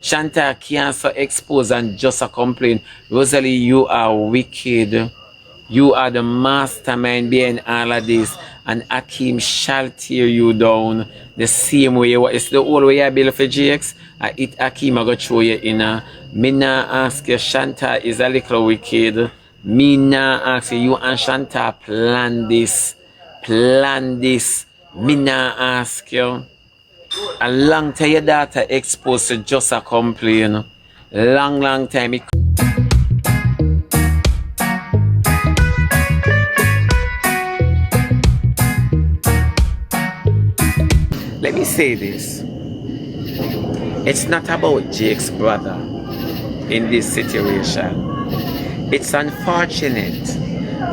Shantau can't so expose and just a complain. Rosealee, you are wicked. You are the mastermind behind all of this. And Akeem shall tear you down the same way you are. It's the whole way I build for GX. I eat Akeem, I go show you in a. Me nah ask you, Shantau is a little wicked. Me nah ask you, and Shantau plan this. Plan this. Me nah ask you. A long time your daughter exposed to just a complain. Long time. Let me say this. It's not about Jake's brother in this situation. It's unfortunate,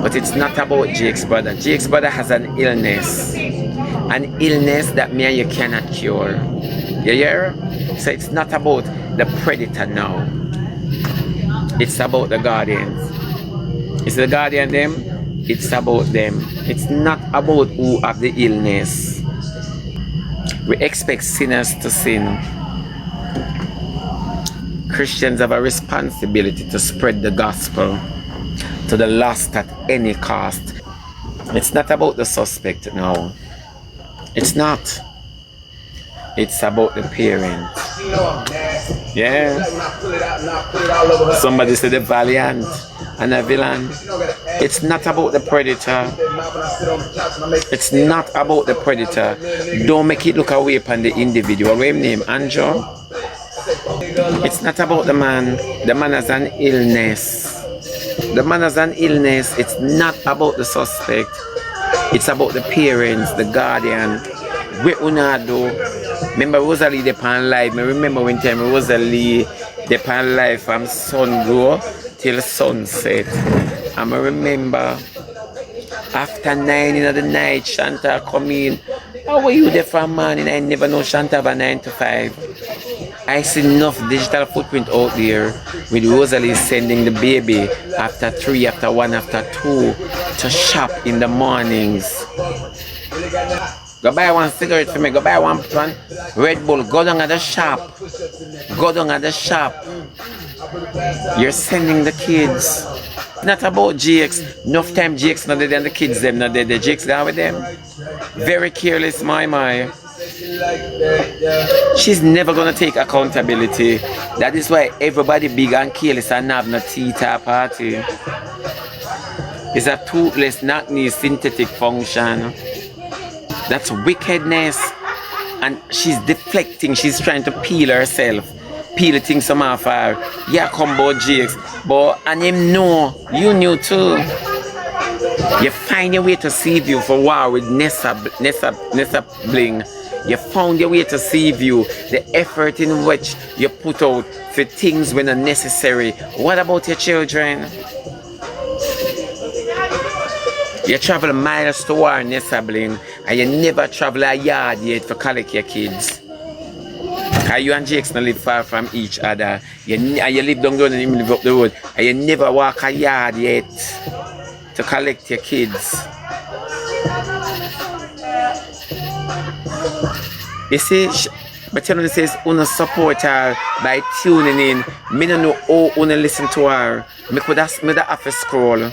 but it's not about Jake's brother. Jake's brother has an illness. An illness that me and you cannot cure. You hear? So it's not about the predator now. It's about the guardians. It's the guardian them. It's about them. It's not about who have the illness. We expect sinners to sin. Christians have a responsibility to spread the gospel to the lost at any cost. It's not about the suspect now. It's not. It's about the parent. Yeah. Somebody said the valiant and a villain. It's not about the predator. It's not about the predator. Don't make it look away from the individual. What's his name? Andrew? It's not about the man. The man has an illness. The man has an illness. It's not about the suspect. It's about the parents, the guardian. What una do? Remember Rosealee dey pan live. I remember when time Rosealee dey pan live from sun till sunset. And I remember after 9 in the night, Shantau come in. How were you there from morning? I never know Shantau have a 9 to 5. I see enough digital footprint out there with Rosealee sending the baby after 3, after 1, after 2 to shop in the mornings. Go buy one cigarette for me, go buy one Red Bull, go down at the shop. Go down at the shop. You're sending the kids. Not about GX. Enough time GX not dead and the kids them not dead. The GX down with them. Very careless, my. She's never gonna take accountability. That is why everybody big and careless and have no tea-tar party. It's a toothless, knock-knee, synthetic function. That's wickedness. And she's deflecting, she's trying to peel herself. Peel things some off her. Yeah, come about GX. But and him know, you knew too. You find your way to save you for war with Nessa Bling. You found your way to save you. The effort in which you put out for things when are necessary. What about your children? You travel miles to war Nessa Bling and you never travel a yard yet to collect your kids. Cause you and Jake's not live far from each other. You live down the road and you live up the road. And you never walk a yard yet to collect your kids. You see, but you know, it says, una support her by tuning in. Me don't know how una listen to her. Me could have to scroll.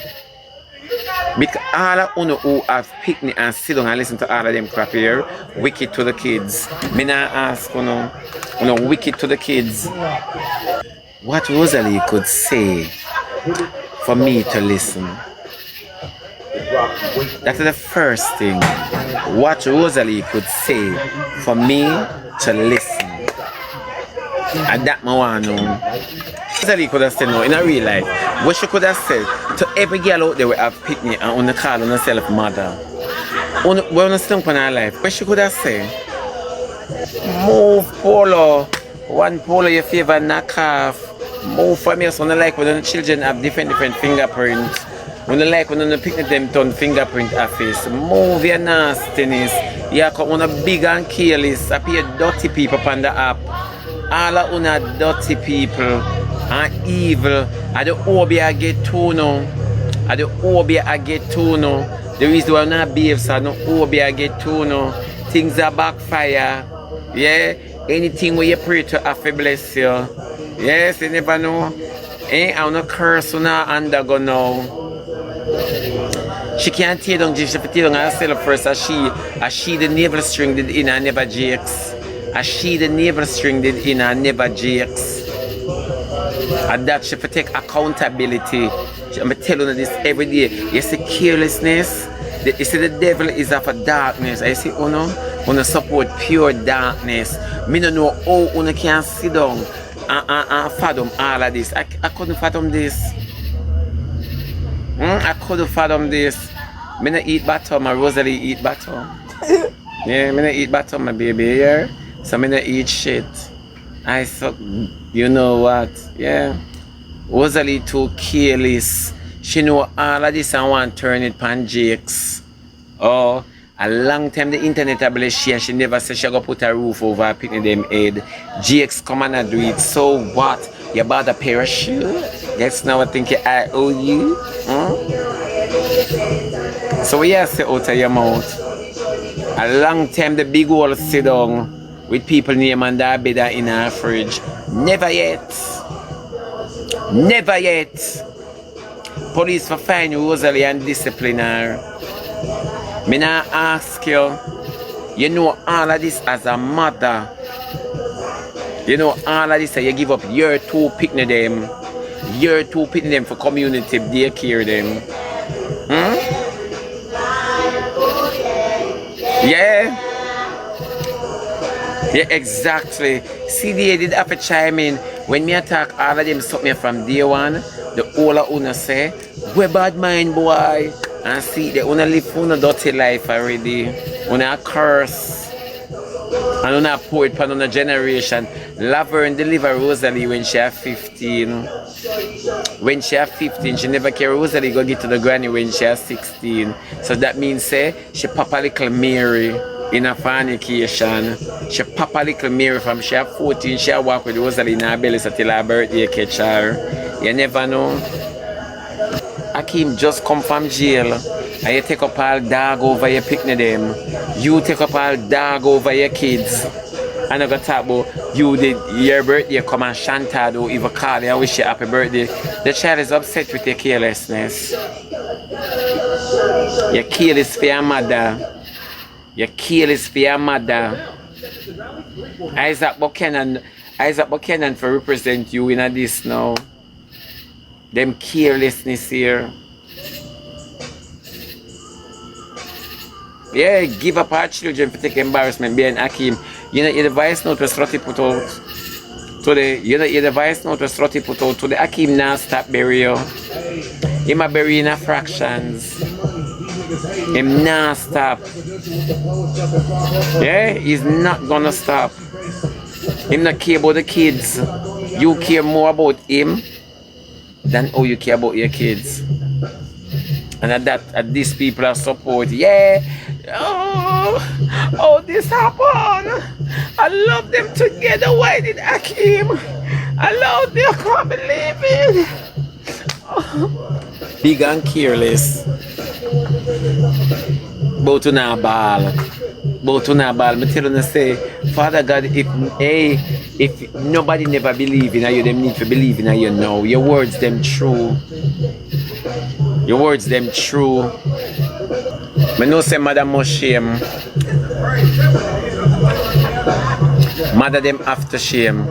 Because all of una who have picnic and sit down and listen to all of them crap here, wicked to the kids. Me not ask una wicked to the kids. What Rosealee could say for me to listen. That's the first thing. What Rosealee could say for me to listen. And that I want to know. Rosealee could have said no in a real life. What she could have said to every girl out there will have picnic and on the call on herself mother. When on stump on her life, what she could have said? Move polo. One polo your favor knock off. Move for me so I like when the children have different fingerprints. When you like when you picnic them turn fingerprint office. Move your nastiness. You come on a big and careless. Appear dirty people on the app. All of una dirty people and evil. I the OB I get to know. I the OB I get to know. The reason why I'm not behave so no OB I get to know. Things are backfire. Yeah. Anything where you pray to have to bless you. Yes, you never know. I'm not curse on her undergo now. She can't tear down Jake, she have to tear down herself first as she the navel string did in and never Jake's. As she the navel string did in and never Jake's. And that she have to take accountability. I'm telling you this every day. You see carelessness, you see the devil is of a darkness. I see Uno support pure darkness. Me don't know how Uno can sit down and fathom all of this. I couldn't fathom this. I couldn't fathom this. Me not eat bottom, my Rosealee eat bottom. Yeah, me not eat bottom, my baby, yeah? So me not eat shit. I suck, you know what, yeah? Rosealee too careless. She know all of this and want to turn it pan Jake's. Oh, a long time the internet a bless she and she never said she go put a roof over her picnic them head. Jake's come and do it. So what? You bought a pair of shoes? Guess now I think I owe you? So what you say out of your mouth? A long time the big old sit down with people name on their bed in our fridge. Never yet. Never yet. Police for fine Rosealee and discipline her. Me now ask you, you know all of this as a mother. You know all of this, you give up your two picnic them. Your two picnic them for community daycare them. Yeah. Yeah, exactly. See, they did have to chime in. When me attack all of them something from day one, the whole of Una say, we bad mind boy. And see, they wanna live una dirty life already. Una curse. And una pour it on a generation. Love her and deliver Rosealee when she have 15. When she have 15, she never care Rosealee go get to the granny when she has 16. So that means say she pop a little Mary in a fornication. She pop a little Mary from she have 14, she walk with Rosealee in her belly so till her birthday catch her. You never know. Akeem just come from jail and you take up all dog over your picnic them. You take up all dog over your kids. And I got talk about you did your birthday come and Shantau don't even call you and wish you happy birthday. The child is upset with your carelessness. You're careless for your mother. You're careless for your mother. Isaac Buchanan for represent you in this now. Them carelessness here. Yeah, give up our children for take embarrassment behind Akeem. You know, the voice note was Slutty put out today. You know, the voice note was Slutty put out today. Akeem now stop burial. Him a bury in a fractions. Him now stop. Yeah, he's not gonna stop. Him not care about the kids. You care more about him than how you care about your kids. And at these people are support. Yeah. Oh, this happened. I love them together. Why did Akeem? I love them. I can't believe it. Oh. Big and careless. Both on our ball. Both on our ball. I tell you, say, Father God, if nobody never believe in you, them need to believe in you now. Your words them true. Your words them true. I know say mother must shame. Mother them after shame.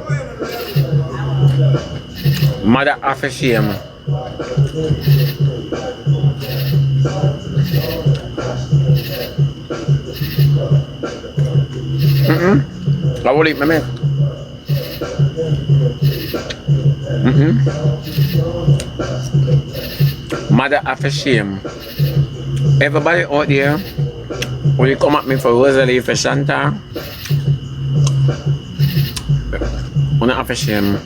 Mother after shame. I will eat my man. Mother after shame. Everybody out there, will you come at me for Rosealee, for Shantau? I'm not after shame.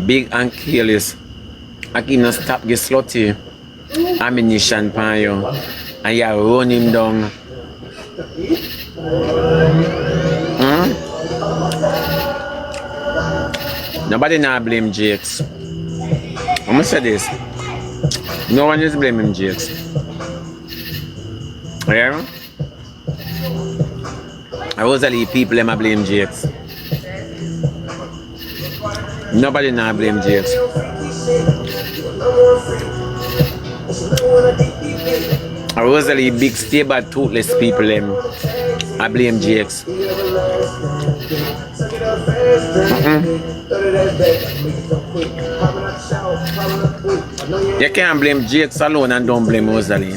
Big and careless. I can stop get slutty ammunition pan you and you run him down. Nobody now blame Jakes. I'm gonna say this. No one is blaming Jakes. Yeah? Rosealee people them a blame Jakes. Nobody now blame Jakes. Rosealee big stable toothless people them I blame Jakes. You can't blame Jakes alone and don't blame Rosealee.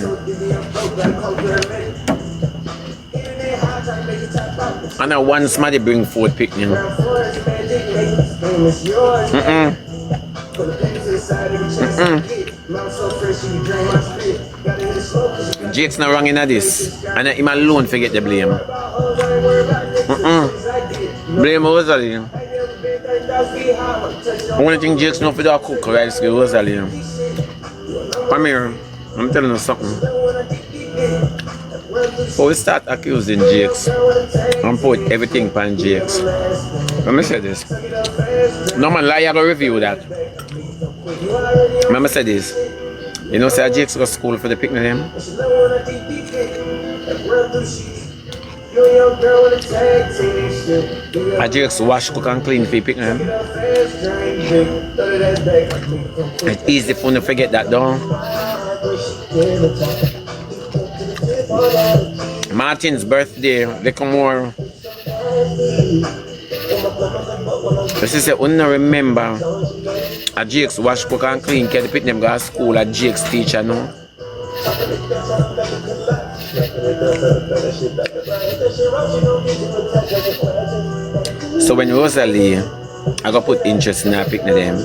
And now one somebody bring forth picnic. Jake's not wrong in this. And him alone forget the blame. Blame Rosealee. Only thing Jake's not for the cook rice is Rosealee. Come here, I'm telling you something. So we start accusing Jakes and put everything on Jakes. Let me say this. No man lie, I go review that. Let me say this. You know, say Jakes go to school for the picnic them. Jakes wash, cook and clean for the picnic them. It's easy for you to forget that down. Martin's birthday, they come more. This is a remember a Jake's wash, cook and clean, get the picnic them go to school at Jake's teacher no. So when Rosealee I got put interest in her picnic them.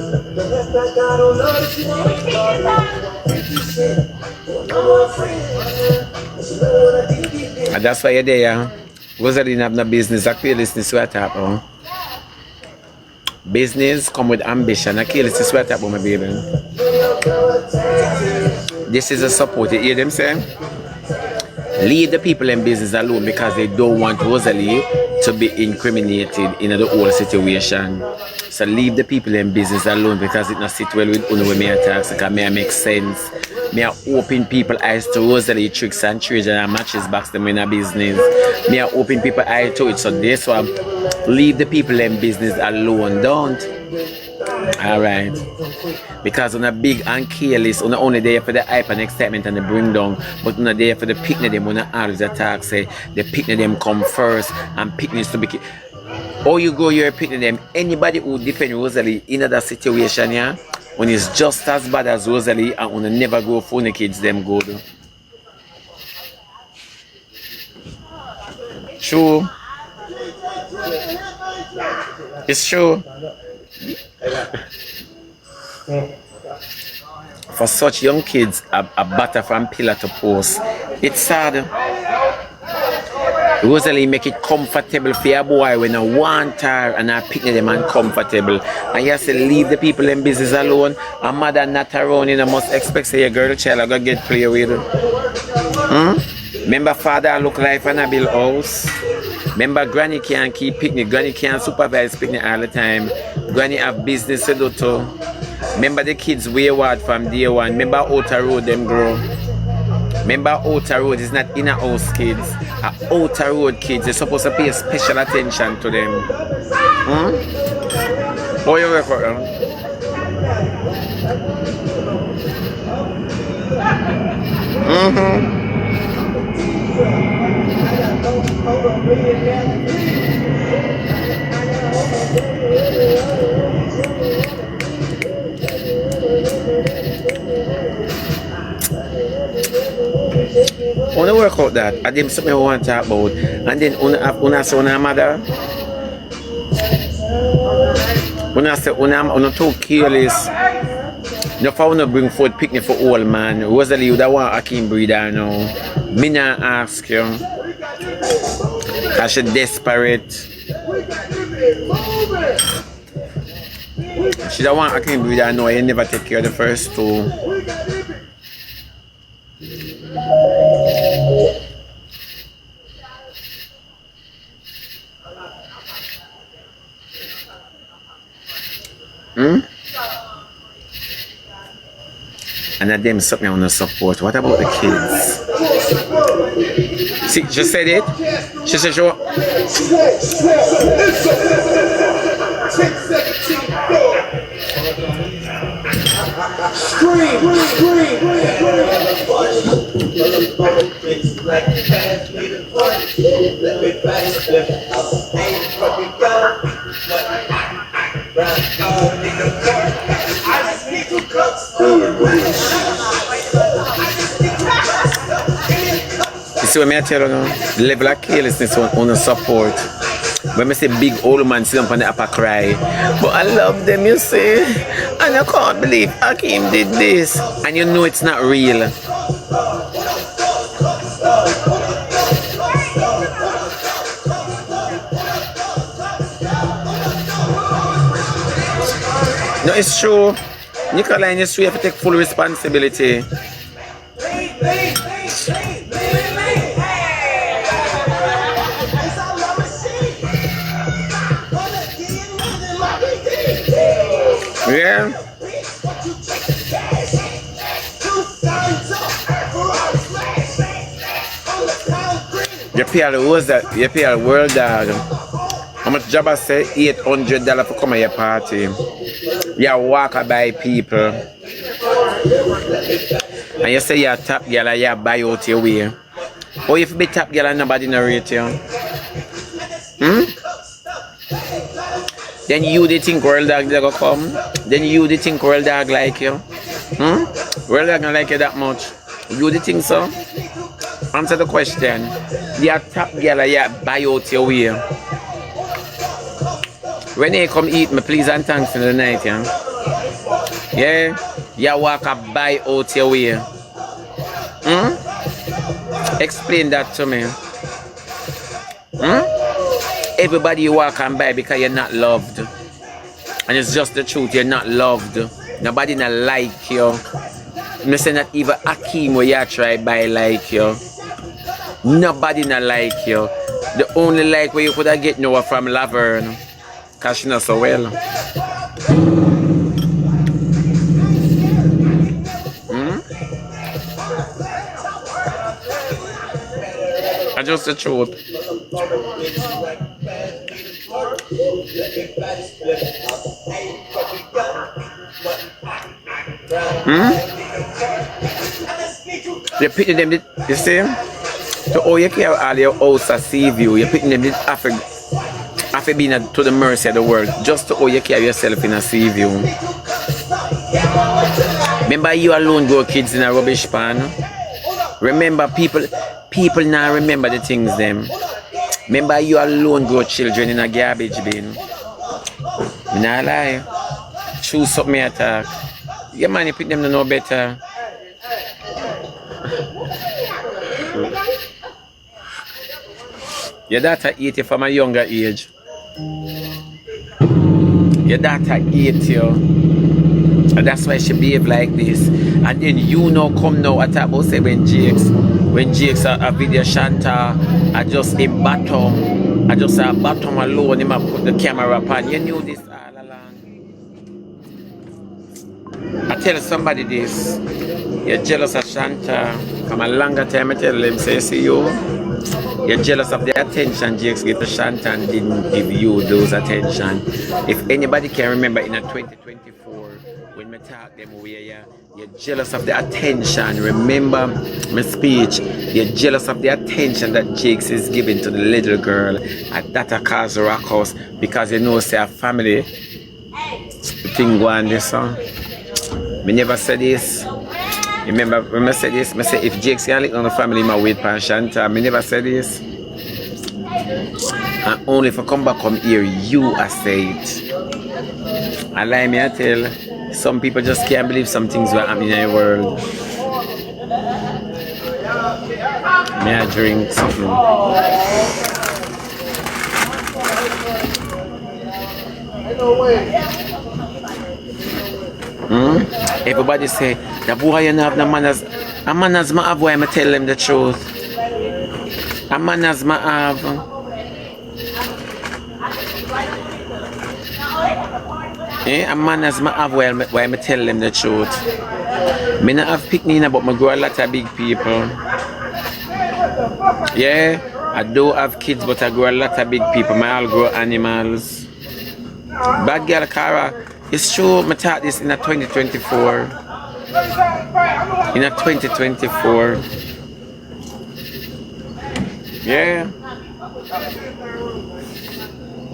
And that's why you're there. Rosealee didn't have no business. I can't listen to what I talk about. Business come with ambition. I can't listen to what I talk about, my baby. This is a support. You hear them say? Leave the people in business alone because they don't want Rosealee to be incriminated in the whole situation. So leave the people in business alone because it not sit well with you when me attacks because me make sense. Me open people eyes to Rosealee tricks and trades and matches box them in a business. Me open people eyes to it. So this one, leave the people in business alone. Don't. Alright. Because on a big and careless, on only there for the hype and excitement and the bring down, but on there for the picnic them, when I always attack say the picnic them come first and picnics to be or you go you're picnic them. Anybody who defend Rosealee in that situation, yeah, when it's just as bad as Rosealee and when they never go for the kids them good. True. It's true. For such young kids, a batter from pillar to post. It's sad. Rosealee make it comfortable for your boy when I want her and I pick them uncomfortable. And you have to leave the people in business alone. A mother not around, you know, must expect say your girl child are gonna get play with. Remember father look like an Bill house. Remember granny can't keep picnic, granny can't supervise picnic all the time. Granny have business to do too. Remember the kids wayward from day one. Remember outer road them grow. Remember outer road is not inner house kids. Outer road kids, you're supposed to pay special attention to them. How you work for them? I want to work out that. I did something I want to talk about. And then una say una mother. Una say una too careless. No for una bring forth picnic for old man. Rosealee would want Akeem breeder now. Me not ask you. Cause she desperate. She don't want Akeem breeder now. You never take care of the first two. And that them something I want to support. What about the kids? See, she said it. She said she want. You see what I tell you now? The level of carelessness on the support. When I say big old man sit up on the upper cry, but I love them, you see, and I can't believe Hakeem did this, and you know it's not real. No, it's true. Nicola in history have to take full responsibility. Yeah. You pay all the was that you pay all the world dog. How much job I say? $800 for come at your party. You walk by people. And you say you're a top girl and you buy out your way. Or if you be top girl and nobody narrate you. Then you they think world dog they go come. Then you they think world dog like you. World dog don't like you that much. You they think so? Answer the question. You're a top girl and you buy out your way. When they come eat me, please and thanks in the night, yeah? Yeah? You walk up, buy out your way. Explain that to me. Everybody you walk and buy because you're not loved. And it's just the truth, you're not loved. Nobody not like you. I'm saying that even Hakeem where you try buy like you. Nobody not like you. The only like where you could have get no from Laverne. Cause she not so well. That's just the truth. You picking them, you see? So oh you care all your house to save you. You picking them after being to the mercy of the world, just to how you carry yourself in a sea view. Remember you alone grow kids in a rubbish pan. Remember people now remember the things them. Remember you alone grow children in a garbage bin. Me nah lie. Choose something I talk. Yeah man, you pick them to know better. Your daughter eat you from a younger age. Your daughter ate you. And that's why she behave like this. And then you know come now at about say when Jake's a video Shantau, I just in bottom. I just a bottom alone, him put the camera upon. You knew this all along. I tell somebody this. You're jealous of Shantau. From a longer time I tell him, say see you. You're jealous of the attention Jakes gave to Shantau and didn't give you those attention. If anybody can remember in a 2024, when we talk them way, you're jealous of the attention. Remember my speech. You're jealous of the attention that Jakes is giving to the little girl at that cause Rockhouse because you know say a family thing go on this song. Me never said this. Remember when I said this, I said if Jake's can lick on the family, I wait for Shantau. I never said this. And only if I come back from here, you I say it. And like me I tell, some people just can't believe some things were happening in the world. May I drink something? Everybody say, the boy you have no manners. A manners I have, why I tell them the truth. A manners I have. A manners I have, why I tell them the truth. I not have picnic, but I grow a lot of big people. Yeah, I do have kids, but I grow a lot of big people. I all grow animals. Bad girl Cara, it's true. I taught this in a 2024. In a 2024. Yeah.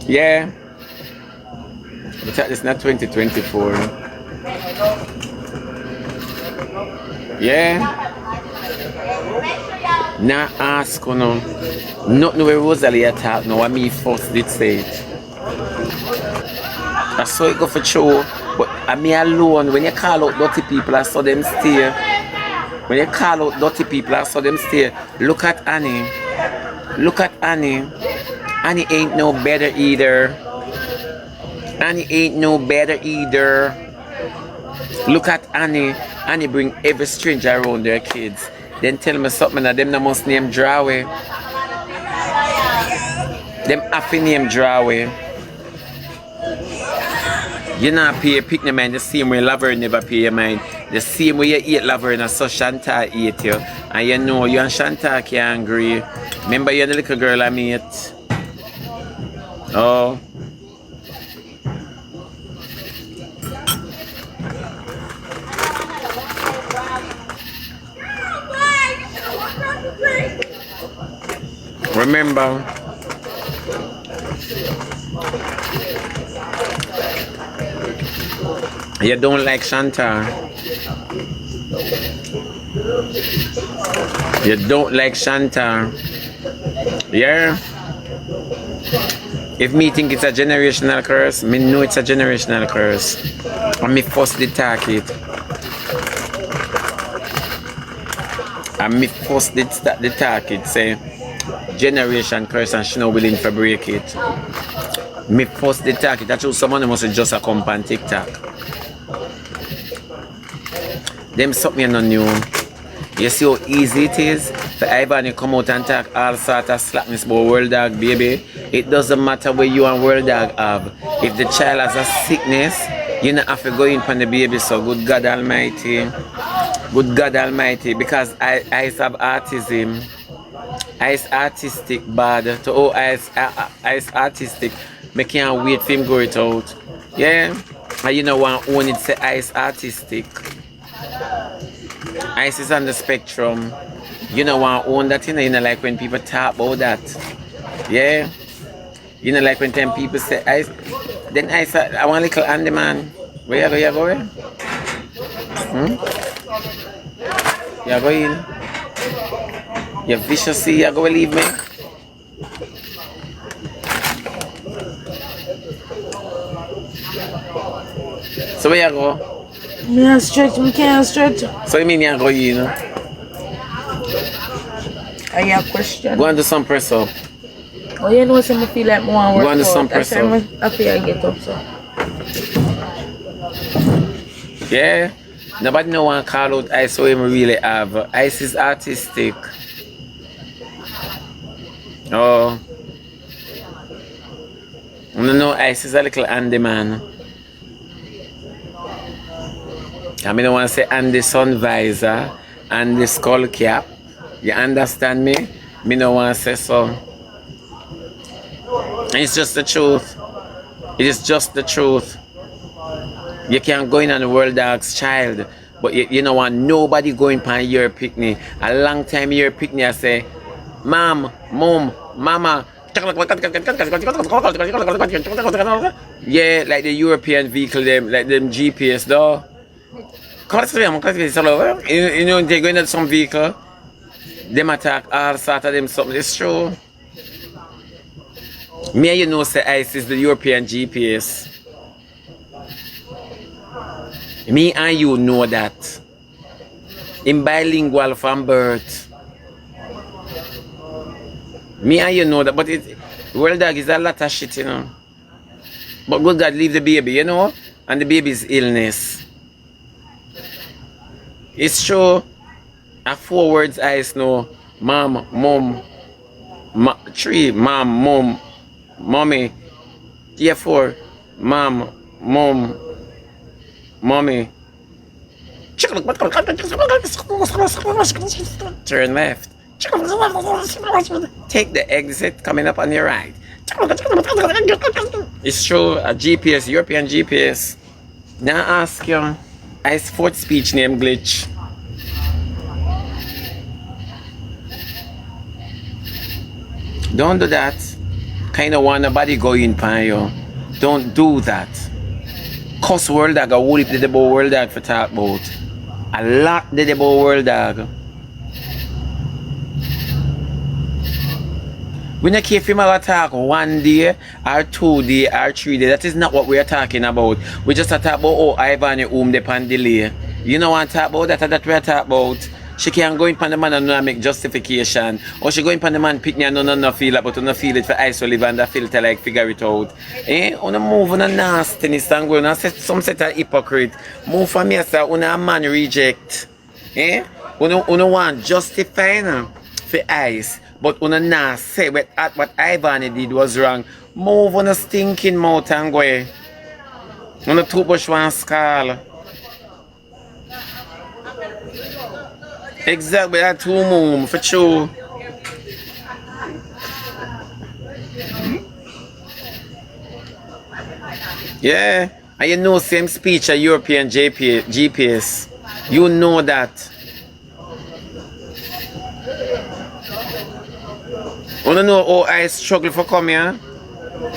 Yeah. I taught this in a 2024. Yeah. Now ask no. Nothing where Rosealee attack no, I me first did say it. I saw it go for show, but I me alone. When you call out dirty people, I saw them stay. When you call out dirty people, I saw them stay. Look at Annie. Look at Annie. Annie ain't no better either. Annie ain't no better either. Look at Annie. Annie bring every stranger around their kids. Then tell me something that them no must name Draway. Them happy name Draway. You not pay a picnic man the same way lover never pay your mind. The same way you eat lover and so Shantau eat you. And you know you and Shantau can't agree. Remember you're the little girl I meet. Oh. Remember, you don't like Shantau. You don't like Shantau. Yeah. If me think it's a generational curse, me know it's a generational curse. And me first attack it. And me first did start the target, say generation curse and she not willing to break it. Me first the target, that's how someone must just a come on TikTok. Them something not new. You see how easy it is for everybody come out and talk all sort of slackness about World Dog, baby. It doesn't matter where you and World Dog have. If the child has a sickness, you don't have to go in for the baby. So good God Almighty. Good God Almighty, because I have autism. I is artistic bad. To oh I is artistic. I can't wait for him go it out. Yeah. And you know want own it say I is artistic. Ice is on the spectrum. You know want own that, you know like when people talk about that. Yeah. You know like when 10 people say Ice, then Ice I want a little Andy man. Where you go? You go in. You viciously, you go leave me. So where you go? Me can't stretch, me can't stretch. So you mean you go in? I have a question. Go and do some press up. Oh, you know, so I feel like more work. Go and do some press up. I feel I get up, so. Yeah. Nobody no one call out Ice so him really have. Ice is artistic. Oh. No, Ice is a little Andy man. I mean, I want to say Andy sun visor and the skull cap. You understand me? Me no want to say so. And it's just the truth. It is just the truth. You can't go in on the World Dog's child, but you know what? Nobody going on your picnic. A long time your picnic, I say, Mom, Mom, Mama. Yeah, like the European vehicle, them like them GPS though. You know they going at some vehicle, them attack all sort of them something. It's true. Me and you know say Ice is the European GPS. Me and you know that. I'm bilingual from birth. Me and you know that, but World Dog is a lot of shit, you know. But good God, leave the baby, you know, and the baby's illness. It's true. 4 words I know. Mom, Mom, 3, Mom, Mom, Mommy. Yeah, 4. Mom, Mom, Mommy. Turn left. Take the exit coming up on your right. It's true, a GPS, European GPS. Now ask you, ice fourth speech name glitch. Don't do that. Kind of want nobody go in pan you. Don't do that. Cuss world dog, a whole heap did about world dog for talk about. A lot did about world dog. We don't care if you might talk 1 day or 2 days or 3 days. That is not what we are talking about. We just talk about oh Ivan your home depend delay. You know what talk about that we are talking about. She can go in pan the man and not make justification. Or she go in pan the man pick me and no feel it, but no feel it for ice live and the filter like figure it out. Eh? Una move on a nastiness and go on some set of hypocrite. Move for me sir, una man reject. Eh? Una want justifying for ice. But una nah say what Ivan did was wrong. Move on a stinking mouth and go. Una too much one skull. Exactly, that two move for sure. Yeah, and you know same speech a European GPS. You know that. Wanna know how I struggle for come here?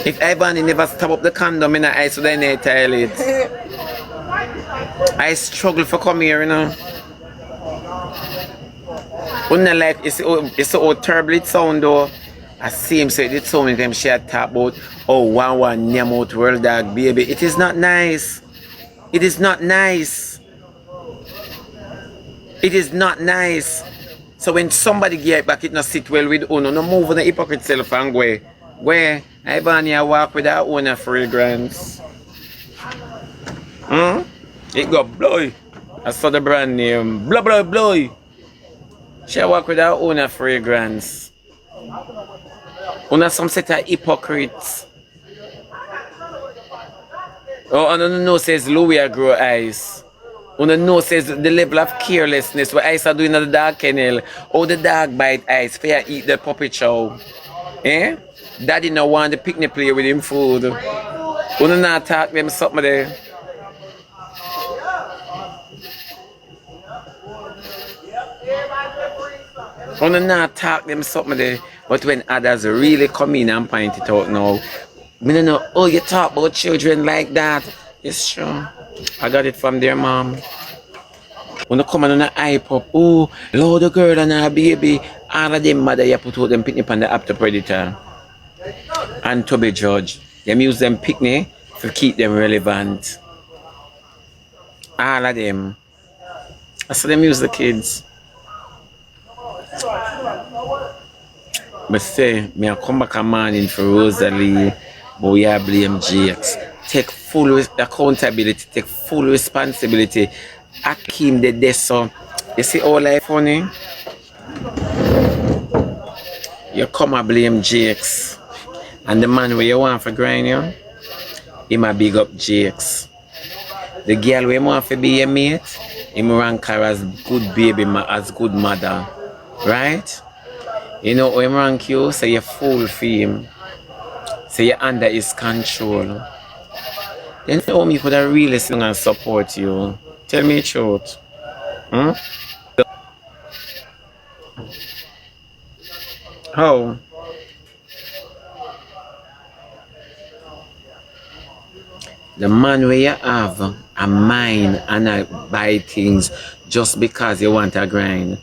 If Ivan never stop up the condom in the ice with the toilet. I struggle for come here, you know. Wouldn't like it's so terrible it sound though. I see him say it so many times she had talk about oh one name out world dog baby. It is not nice. It is not nice. It is not nice. So when somebody get back it not sit well with Uno, no move on the hypocrite self and go. Where Ivania walk with her own fragrance. It got blowy. I saw the brand name. Blowy. She walk with her own fragrance. Una some set of hypocrites. Oh, and una know says Louis grow eyes. Una know says the level of carelessness what eyes are doing at the dog kennel. Oh, the dog bite eyes for you eat the puppy chow. Eh? Daddy no want the picnic play with him food. Una not talk them something there. Una not talk them something there. But when others really come in and point it out now, I don't know, oh, you talk about children like that. It's true. I got it from their mom. When they come on a hype up, oh, Lord, the girl and her baby, all of them mother, you put out them picnic on the after predator. And to be judged. Them use them picnic to keep them relevant. All of them. I saw them use the kids. But say, me I come back a morning for Rosealee, but we are blame Jakes. Take full accountability, take full responsibility. Akim the day so. You see all life funny? You come and blame Jakes. And the man where you want for grind you, he might big up Jakes. The girl where you want to be your mate, he rank her as good baby, as good mother. Right? You know, when rank you, say you're full for him. Say you're under his control. Then how me could I really sing and support you? Tell me the truth. How? The man where you have a mind and I buy things just because you want a grind.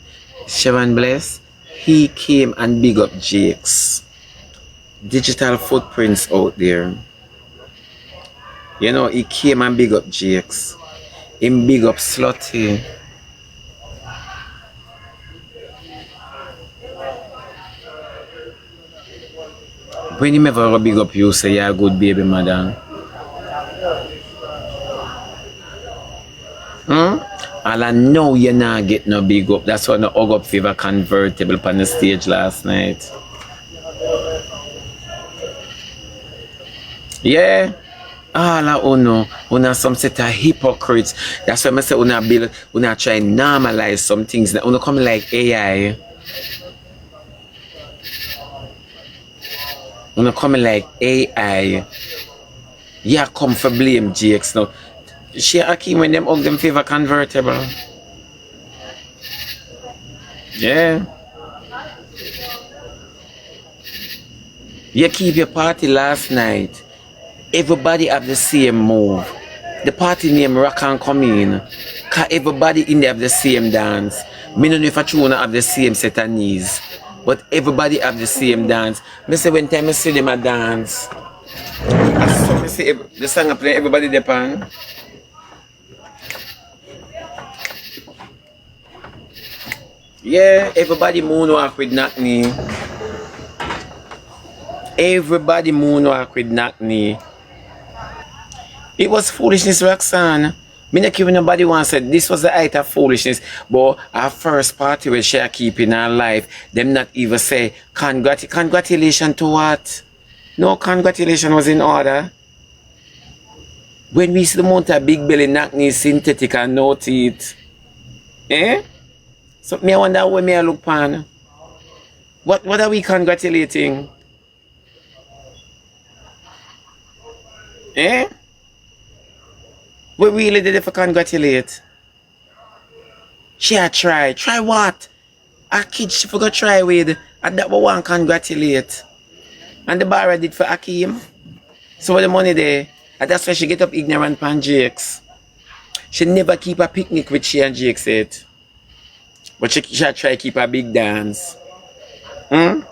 Shevan bless. He came and big up Jakes. Digital footprints out there. You know, he came and big up Jakes. Him big up Slutty. When him ever big up you, say you're a good baby mother. All I know you not get no big up. That's why no hug up fever convertible on the stage last night. Yeah. All I una some set of hypocrites. That's why I say una try normalize some things. Una come like AI. When I come like AI, yeah, come for blame Jakes now. She Akeem when them hug them favor convertible. Yeah. You keep your party last night. Everybody have the same move. The party name Rock and Come In. Cause everybody in there have the same dance. Me don't know if I truly have the same set of knees. But everybody have the same dance. Me say when time I see them a dance. So me see the song I play, everybody depend. Yeah, everybody moonwalk with knock knee. Everybody moonwalk with knock knee. It was foolishness, Roxanne. Me not giving nobody one said this was the height of foolishness. But our first party where she keep in her life, them not even say congratulations to what? No congratulations was in order. When we see the amount of big belly knock knee synthetic and no teeth. Eh? So me I wonder where me I look pan. What are we congratulating? Eh? We really did it for congratulate. She a try. Try what? A kid she forgot try with. And that one congratulate. And the bar did for Akeem. So the money there. And that's why she get up ignorant pan Jakes. She never keep a picnic with she and Jake said. But she try keep a big dance. Hmm?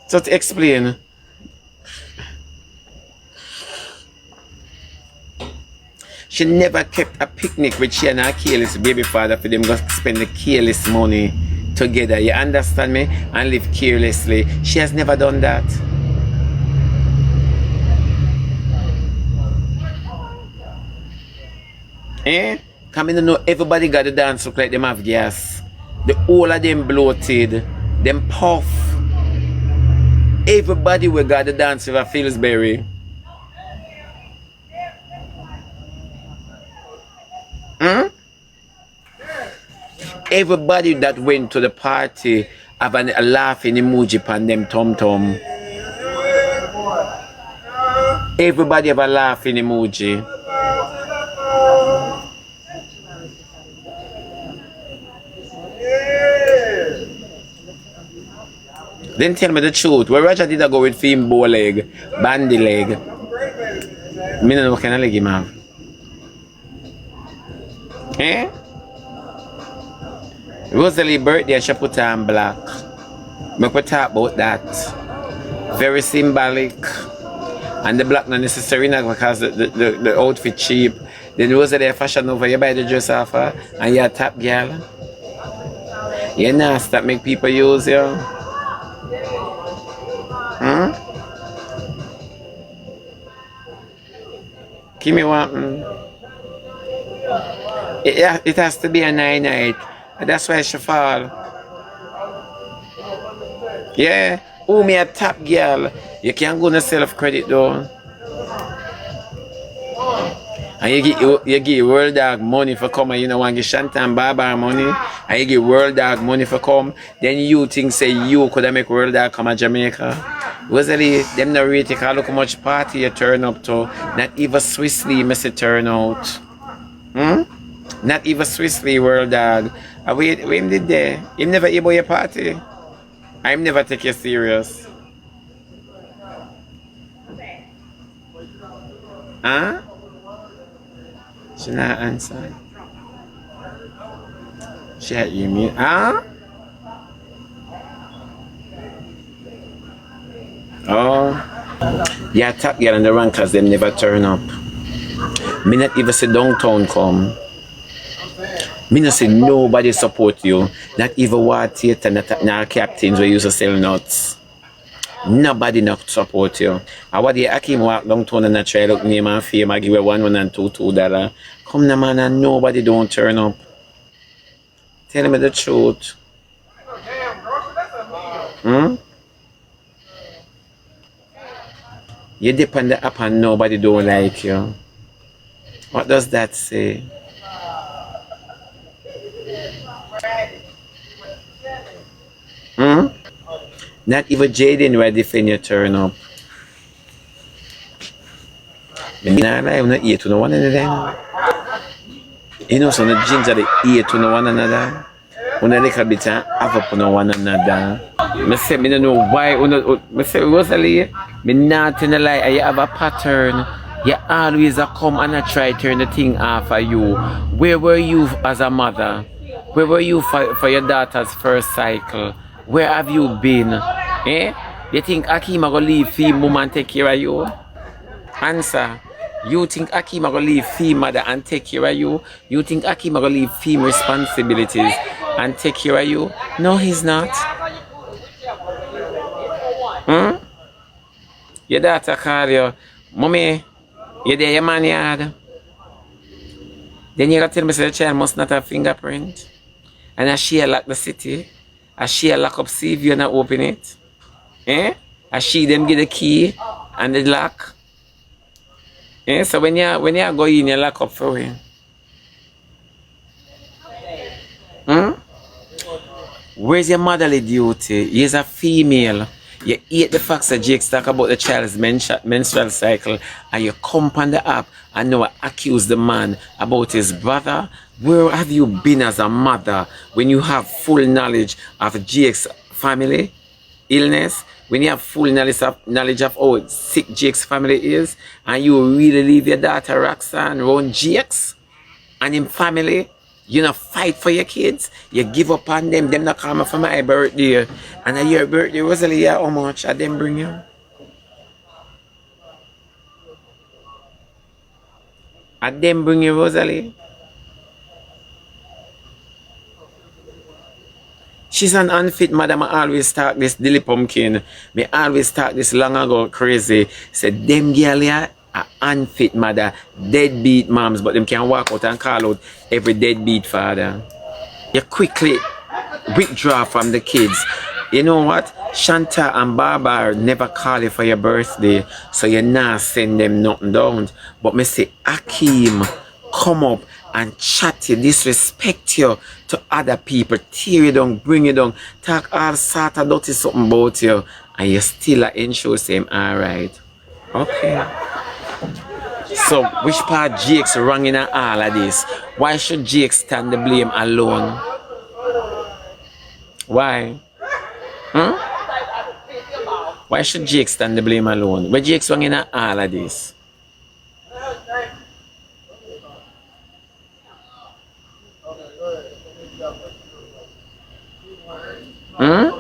So to explain. She never kept a picnic with she and her careless baby father for them go spend the careless money together. You understand me? And live carelessly. She has never done that. Eh? Come in and know everybody got to dance look like them have gas. The whole of them bloated. Them puff. Everybody will got to dance with a Pillsbury. Hmm? Everybody that went to the party have a laughing emoji on them tom. Everybody have a laughing emoji. Then tell me the truth. Where Roger did I go with him bow leg, bandy leg? Me don't know what kind of leg him have. Eh? Rosealee birthday, she put on black. Make we talk about that. Very symbolic. And the black not necessary now because the outfit cheap. Then Rosealee fashion over, you buy the dress off her and you're a top girl. You know, stop make people use you. Hmm? Give me one. It has to be a 9-night. That's why she fall. Yeah. Oh, me a top girl. You can't go on self-credit though. And you give World Dog money for come and you know want to give Shantau and Baba money. And you give World Dog money for come. Then you think say you could make World Dog come to Jamaica. Rosealee, them not really take a look how much party you turn up to. Not even Swissley must turn out. Hmm? Not even Swissley World Dog. Wait, him did there. Him never able your party. I'm never take you serious. Huh? She not answer. She had you mean? Huh? Oh. Yeah, top girl on the run cause them never turn up. Me not even say downtown come. Me not say nobody support you. Not even war theater, not captains where you used to sell nuts. Nobody not support you. And what the Akeem walk downtown and try look name and fame and give you $1 and $2. Come na man and nobody don't turn up. Tell me the truth. Hmm? You depend the app and nobody don't like you. What does that say? Hmm? Not even Jaden ready for you turn up. Nah, I'm not eat to no one another. You know, so the ginger they eat to no one another. When a little bit have up on one another. I say, I don't know why. I say, Rosealee, me not in a lie. You have a pattern. You always a come and I try to turn the thing off of you. Where were you as a mother? Where were you for your daughter's first cycle? Where have you been? Eh? You think Akima gonna leave Fee mom and take care of you? Answer. You think Akima gonna leave Fee mother and take care of you? You think Akima gonna leave Fee responsibilities and take care of you? No, he's not. Hmm? Your daughter call you, Mommy, you there your man yard? Then you gotta tell me say the child must not have fingerprint. And as she lock the city, as she lock up see if you not open it. Eh? As she them get the key and the lock. Eh? So when you go in, you lock up for him. Hmm? Where's your motherly duty? You're a female. You hate the facts that Jake talk about the child's menstrual cycle and you come on the app and now accuse the man about his brother. Where have you been as a mother when you have full knowledge of Jake's family illness? When you have full knowledge of how sick Jake's family is and you really leave your daughter Roxanne around Jake's and him family? You not fight for your kids. You give up on them. Them not come for my birthday. And at your birthday, Rosealee, how much I them bring you? I them bring you, Rosealee. She's an unfit mother. I always talk this Dilly Pumpkin. Me always talk this long ago crazy. Said them girl here are unfit mother, deadbeat moms, but them can walk out and call out every deadbeat father. You quickly withdraw from the kids. You know what? Shantau and Barbara never call you for your birthday, so you not send them nothing down. But me say, Akeem, come up and chat you, disrespect you to other people, tear you down, bring you down, talk all sort of dirty something about you, and you still ensure same alright. Okay. So, which part Jake's wrong in all of this? Why should Jake stand the blame alone? Why? Hmm? Why should Jake stand the blame alone? Where Jake's wrong in all of this? Hmm?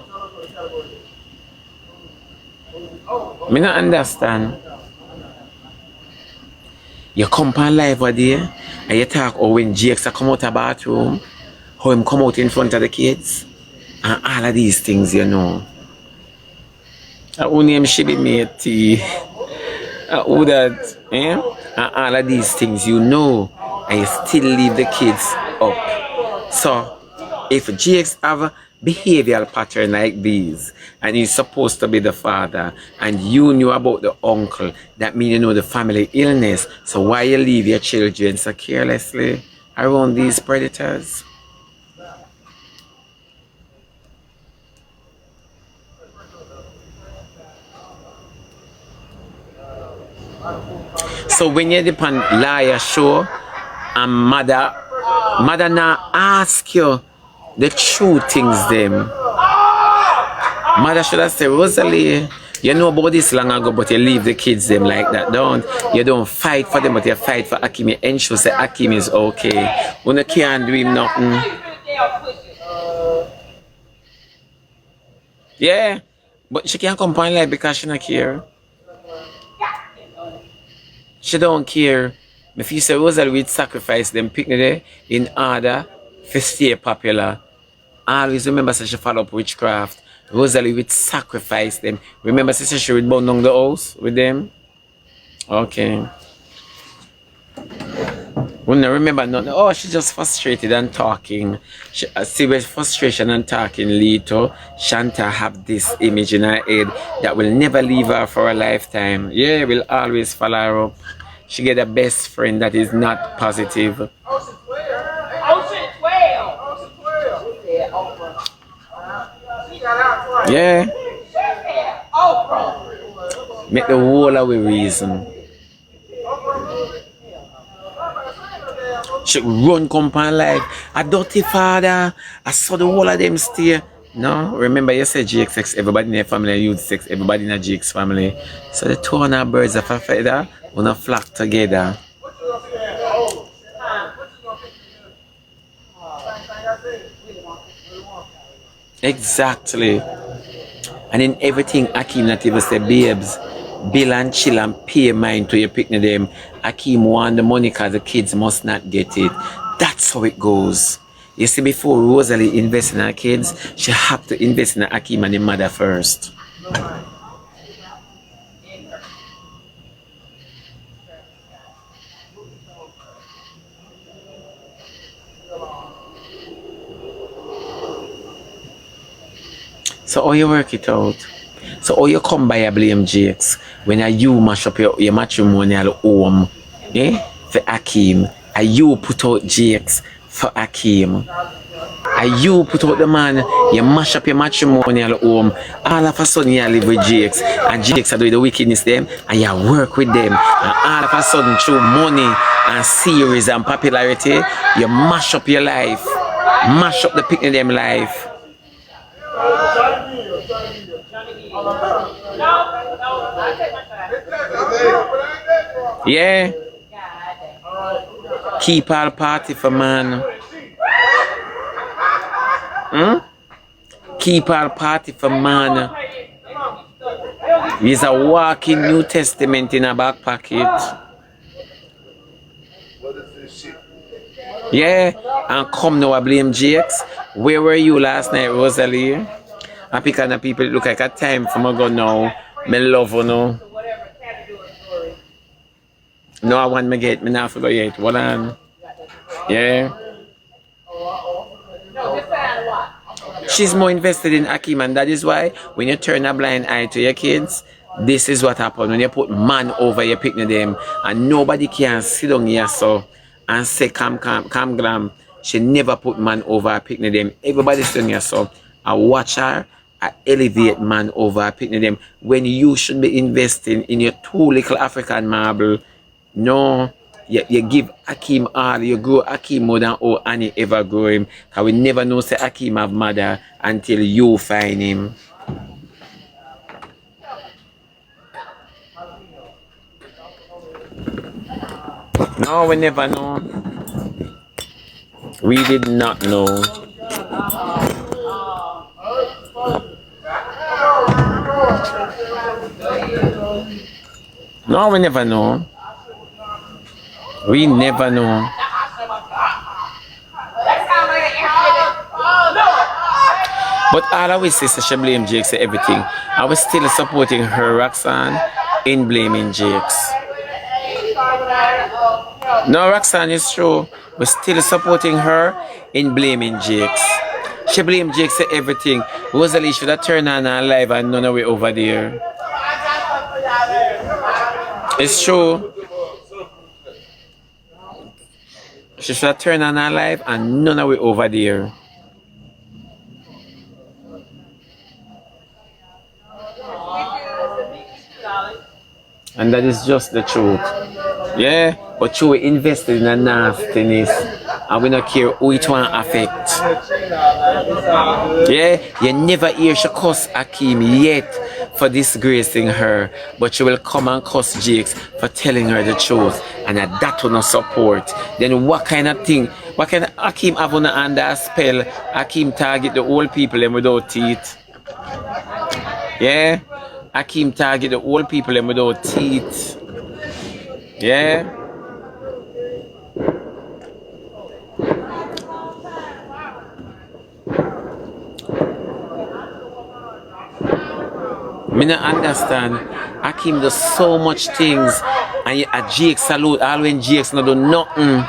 Me not understand. You come on live one day and you talk oh when Jake's come out of the bathroom, how him come out in front of the kids, and all of these things, you know. Who name Shibby Matey? Who that, eh? And all of these things, you know, and you still leave the kids up. So, if Jake's have behavioral pattern like these and he's supposed to be the father and you knew about the uncle, that means you know the family illness, so why you leave your children so carelessly around these predators? So when you depend liar show and mother now ask you the true things them. Mother should have said, Rosealee, you know about this long ago, but you leave the kids them like that, don't you? Don't fight for them, but you fight for Akeem. And ensure say Akeem is okay. When you can't do him nothing. Yeah, but she can't come on live because she don't care. She don't care. If you say Rosealee would sacrifice them picnic there in order to stay popular. Always remember she follow up witchcraft. Rosealee would sacrifice them. Remember she would burn down the house with them? Okay. When I remember nothing, oh, she's just frustrated and talking. She, see where frustration and talking lead to Shantau have this image in her head that will never leave her for a lifetime. Yeah, will always follow her up. She get a best friend that is not positive. Yeah. Make the whole of we reason. She run compound like a dirty father. I saw the whole of them stay. No, remember you said Jake's sex, everybody in your family use sex, everybody in Jake's family. So the two of our birds of a feather wanna flock together. Exactly. And in everything Akeem not even say, babes, bill and chill and pay mine to your picnic them. Akeem want the money because the kids must not get it. That's how it goes. You see, before Rosealee invest in her kids, she have to invest in Akeem and the mother first. So how you work it out? So how you come by a blame Jakes when you mash up your matrimonial home, for Akeem, and you put out Jakes for Akeem, and you put out the man, you mash up your matrimonial home, all of a sudden you live with Jakes, and Jakes are doing the wickedness them, and you work with them, and all of a sudden through money and series and popularity, you mash up your life, mash up the picnic them life. Yeah. Keep all party for man. Keep all party for man. He's a walking New Testament in a back pocket. Yeah. And come now, I blame Jakes. Where were you last night, Rosealee? I pick on the people look like a time for me go now. Me love you now. No, I want me get me not forget yet. Hold on. Yeah. She's more invested in Akeem, and that is why when you turn a blind eye to your kids, this is what happens when you put man over your picnic them, and nobody can sit down here so and say calm glam. She never put man over her picnic them. Everybody sitting here so I watch her. I elevate man over her picnic them when you should be investing in your two little African marble. No, you give Akeem all, you grow Akeem more than all Annie ever grow him. Cause we never know say Akeem have mother until you find him. No, we never know. We did not know. No, we never know. We never know. But all I will say is she blame Jakes for everything. I was still supporting her, Roxanne, in blaming Jakes. No, Roxanne, is true. We're still supporting her in blaming Jakes. She blamed Jakes for everything. Rosealee should have turned on her live and none of it over there. It's true. She should have turned on her live and none of it over there. And that is just the truth. Yeah, but you invested in a nastiness and we don't care who it will affect. Yeah, you never hear she cuss Akeem yet for disgracing her, but you will come and cuss Jakes for telling her the truth, and that will not support. Then what kind of thing? What kind of Akeem have on under a spell? Akeem target the old people and without teeth. Yeah, Akeem target the old people and without teeth. Yeah. Me not understand. Akeem does so much things and a Jake salute all when Jakes not do nothing.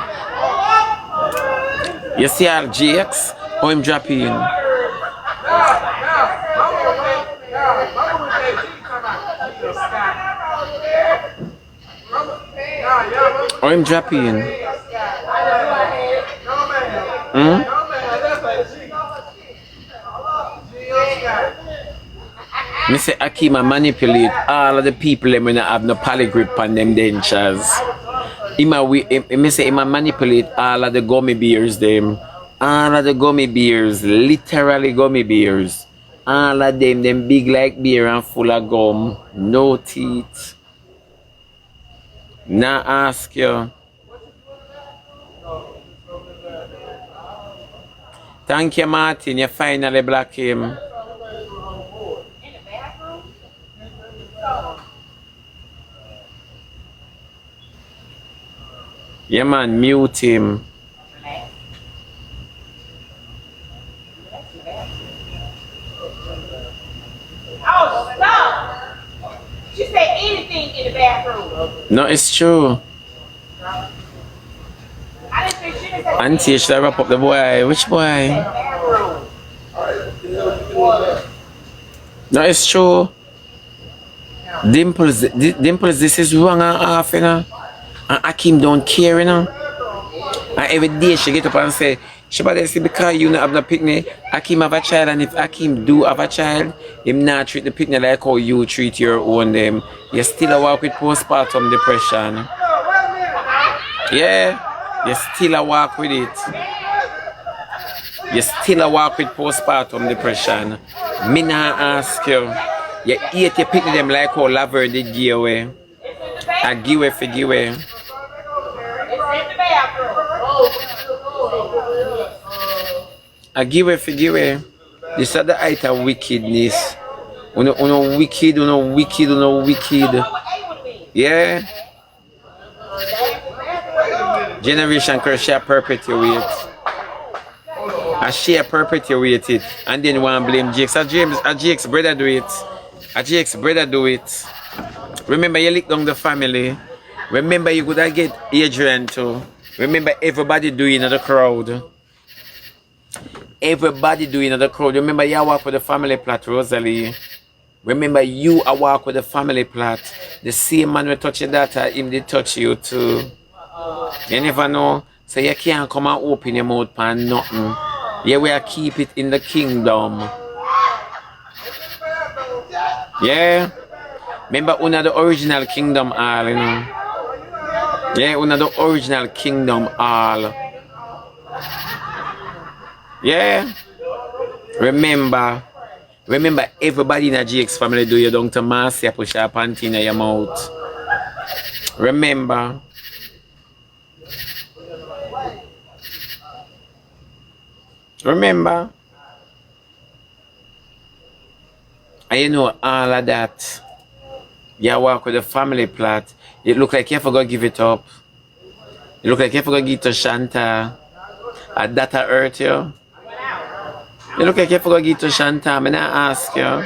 You see all Jakes? How him drop in? How him drop in? Me say Akima manipulate all of the people them when I have no poly grip on them dentures. Me say him a manipulate all of the gummy bears them. All of the gummy bears, literally gummy bears. All of them big like beer and full of gum, no teeth. Now ask you. Thank you, Martin. You finally block him. Yeah, man, mute him. Oh, stop! She said anything in the bathroom. No, it's true. I didn't think she didn't say Auntie, should I wrap up the boy? Which boy? bathroom. No, it's true. Dimples, this is wrong and half, you know. And Akim don't care, you know. And every day she get up and say, Shebada, see, because you not have no picnic, Akim have a child, and if Akim do have a child, him not treat the picnic like how you treat your own them. You still a walk with postpartum depression. Yeah, you still a walk with it. You still a walk with postpartum depression. Me not ask you. You eat your picnic them like how Laver did give away. I give away for give away. It's in the bathroom. I give away for give away. This is the height of wickedness. Uno wicked, uno wicked, uno wicked. Yeah. Generation curse shall perpetuate. I share perpetuate it. And then one blame Jake's. Jake's brother do it. Jake's brother do it. Remember you lick down the family. Remember you could get Adrian too. Remember everybody doing in the crowd. Everybody doing in the crowd. Remember you walk with the family plot, Rosealee. Remember you a walk with the family plot. The same man will touch your daughter, him did touch you too. You never know. So you can't come and open your mouth for nothing. You will keep it in the kingdom. Yeah. Remember una the original kingdom all, you know. Yeah, una the original kingdom all. Yeah. Remember everybody in a Jake's family do you down to Marcia push your panty in your mouth. Remember. Remember. And you know all of that. You walk with the family plot. It look like you forgot give it up. It look like you forgot give it to Shantau. And that hurt you. You look like you forgot give it to Shantau. I'm not ask you.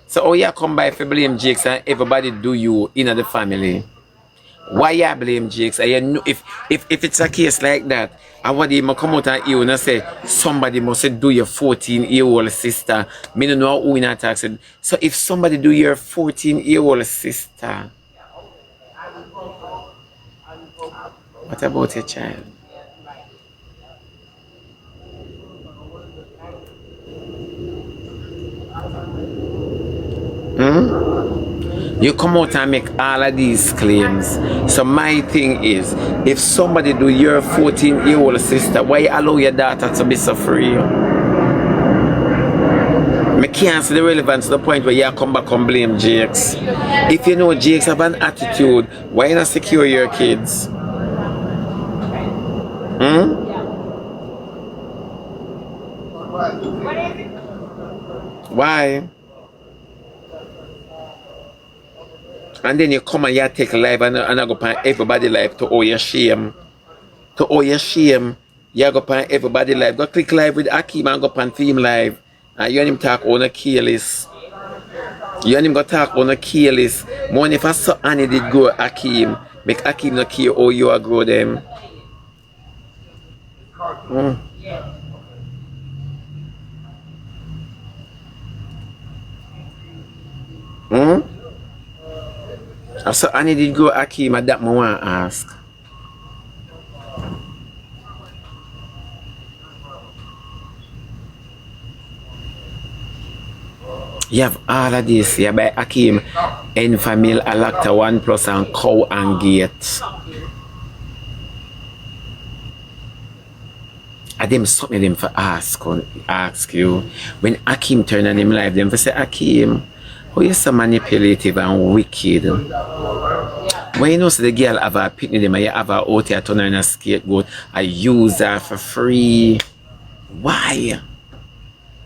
So how you come by if you blame Jakes and everybody do you in the family? Why you blame Jakes? And you know, if it's a case like that, and what they come out and you and say somebody must do your 14-year-old sister. Me don't know who in attack said. So if somebody do your 14-year-old sister, what about your child? You come out and make all of these claims. So my thing is, if somebody do your 14-year-old sister, why you allow your daughter to be so free? I can't see the relevance to the point where you come back and blame Jakes. If you know Jakes have an attitude, why you not secure your kids? Why? And then you come and you take live and I go upon everybody live to owe your shame. To owe your shame, you go upon everybody live. Go click live with Akim and go upon Theme Live. And you and him talk on a careless. You and him go talk on a careless. More if I saw Annie did grow Akim, make Akim not care how you are grow them. So Annie did go Akim and that I want to ask. You have all of this. You buy Akim, Enfamil, Alacta, 1 Plus, and Cow and Gate. And them something them for ask you. When Akim turn on him live, them for say, Akim, how you so manipulative and wicked? When you know so the girl have a picnic them and you have her out here turn her in a scapegoat, I use her for free. Why?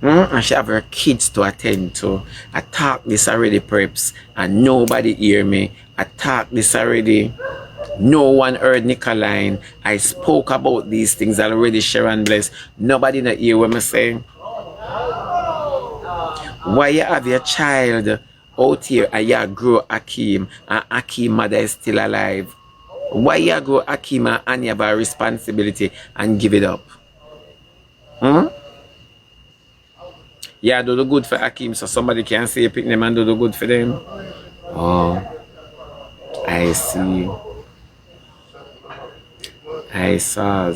And she have her kids to attend to. I talk this already, preps, and nobody hear me. I talk this already. No one heard Nicoline. I spoke about these things already, Sharon Bless. Nobody not hear what I'm saying. Why you have your child out here and you grow Akim and Akim mother is still alive? Why you grow Akim and you have a responsibility and give it up? Yeah, do the good for Akim so somebody can say pick them and do the good for them. Oh, I see. I saw.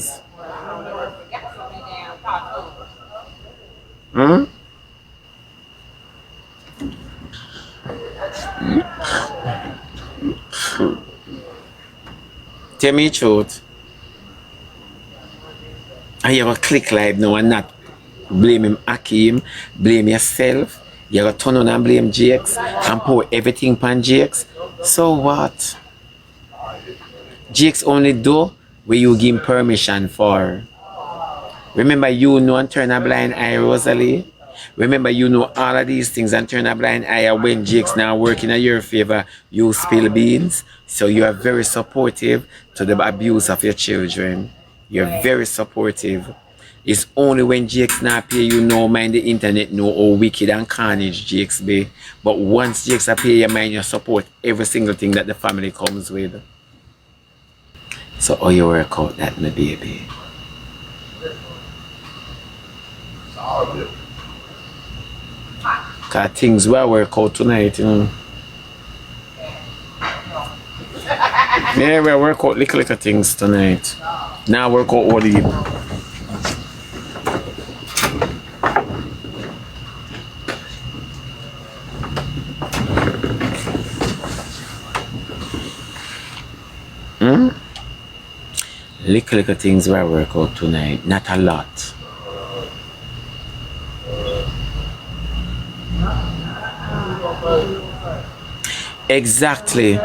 Tell me the truth. And you have a click live now and not blame him Akim, blame yourself. You have to turn on and blame Jakes and pour everything upon Jakes. So what? Jakes only do where you give him permission for. Remember you know and turn a blind eye, Rosealee. Remember you know all of these things and turn a blind eye when Jake's now working in your favor, you spill beans. So you are very supportive to the abuse of your children. You're very supportive. It's only when Jake's not pay you no mind the internet know how wicked and carnage Jake's be. But once Jake's pay your mind, you support every single thing that the family comes with. So how you work out that, my baby? Cause things will work out tonight, you know. Yeah, we'll work out little things tonight. Now work out all the little things will work out tonight. Not a lot. Exactly.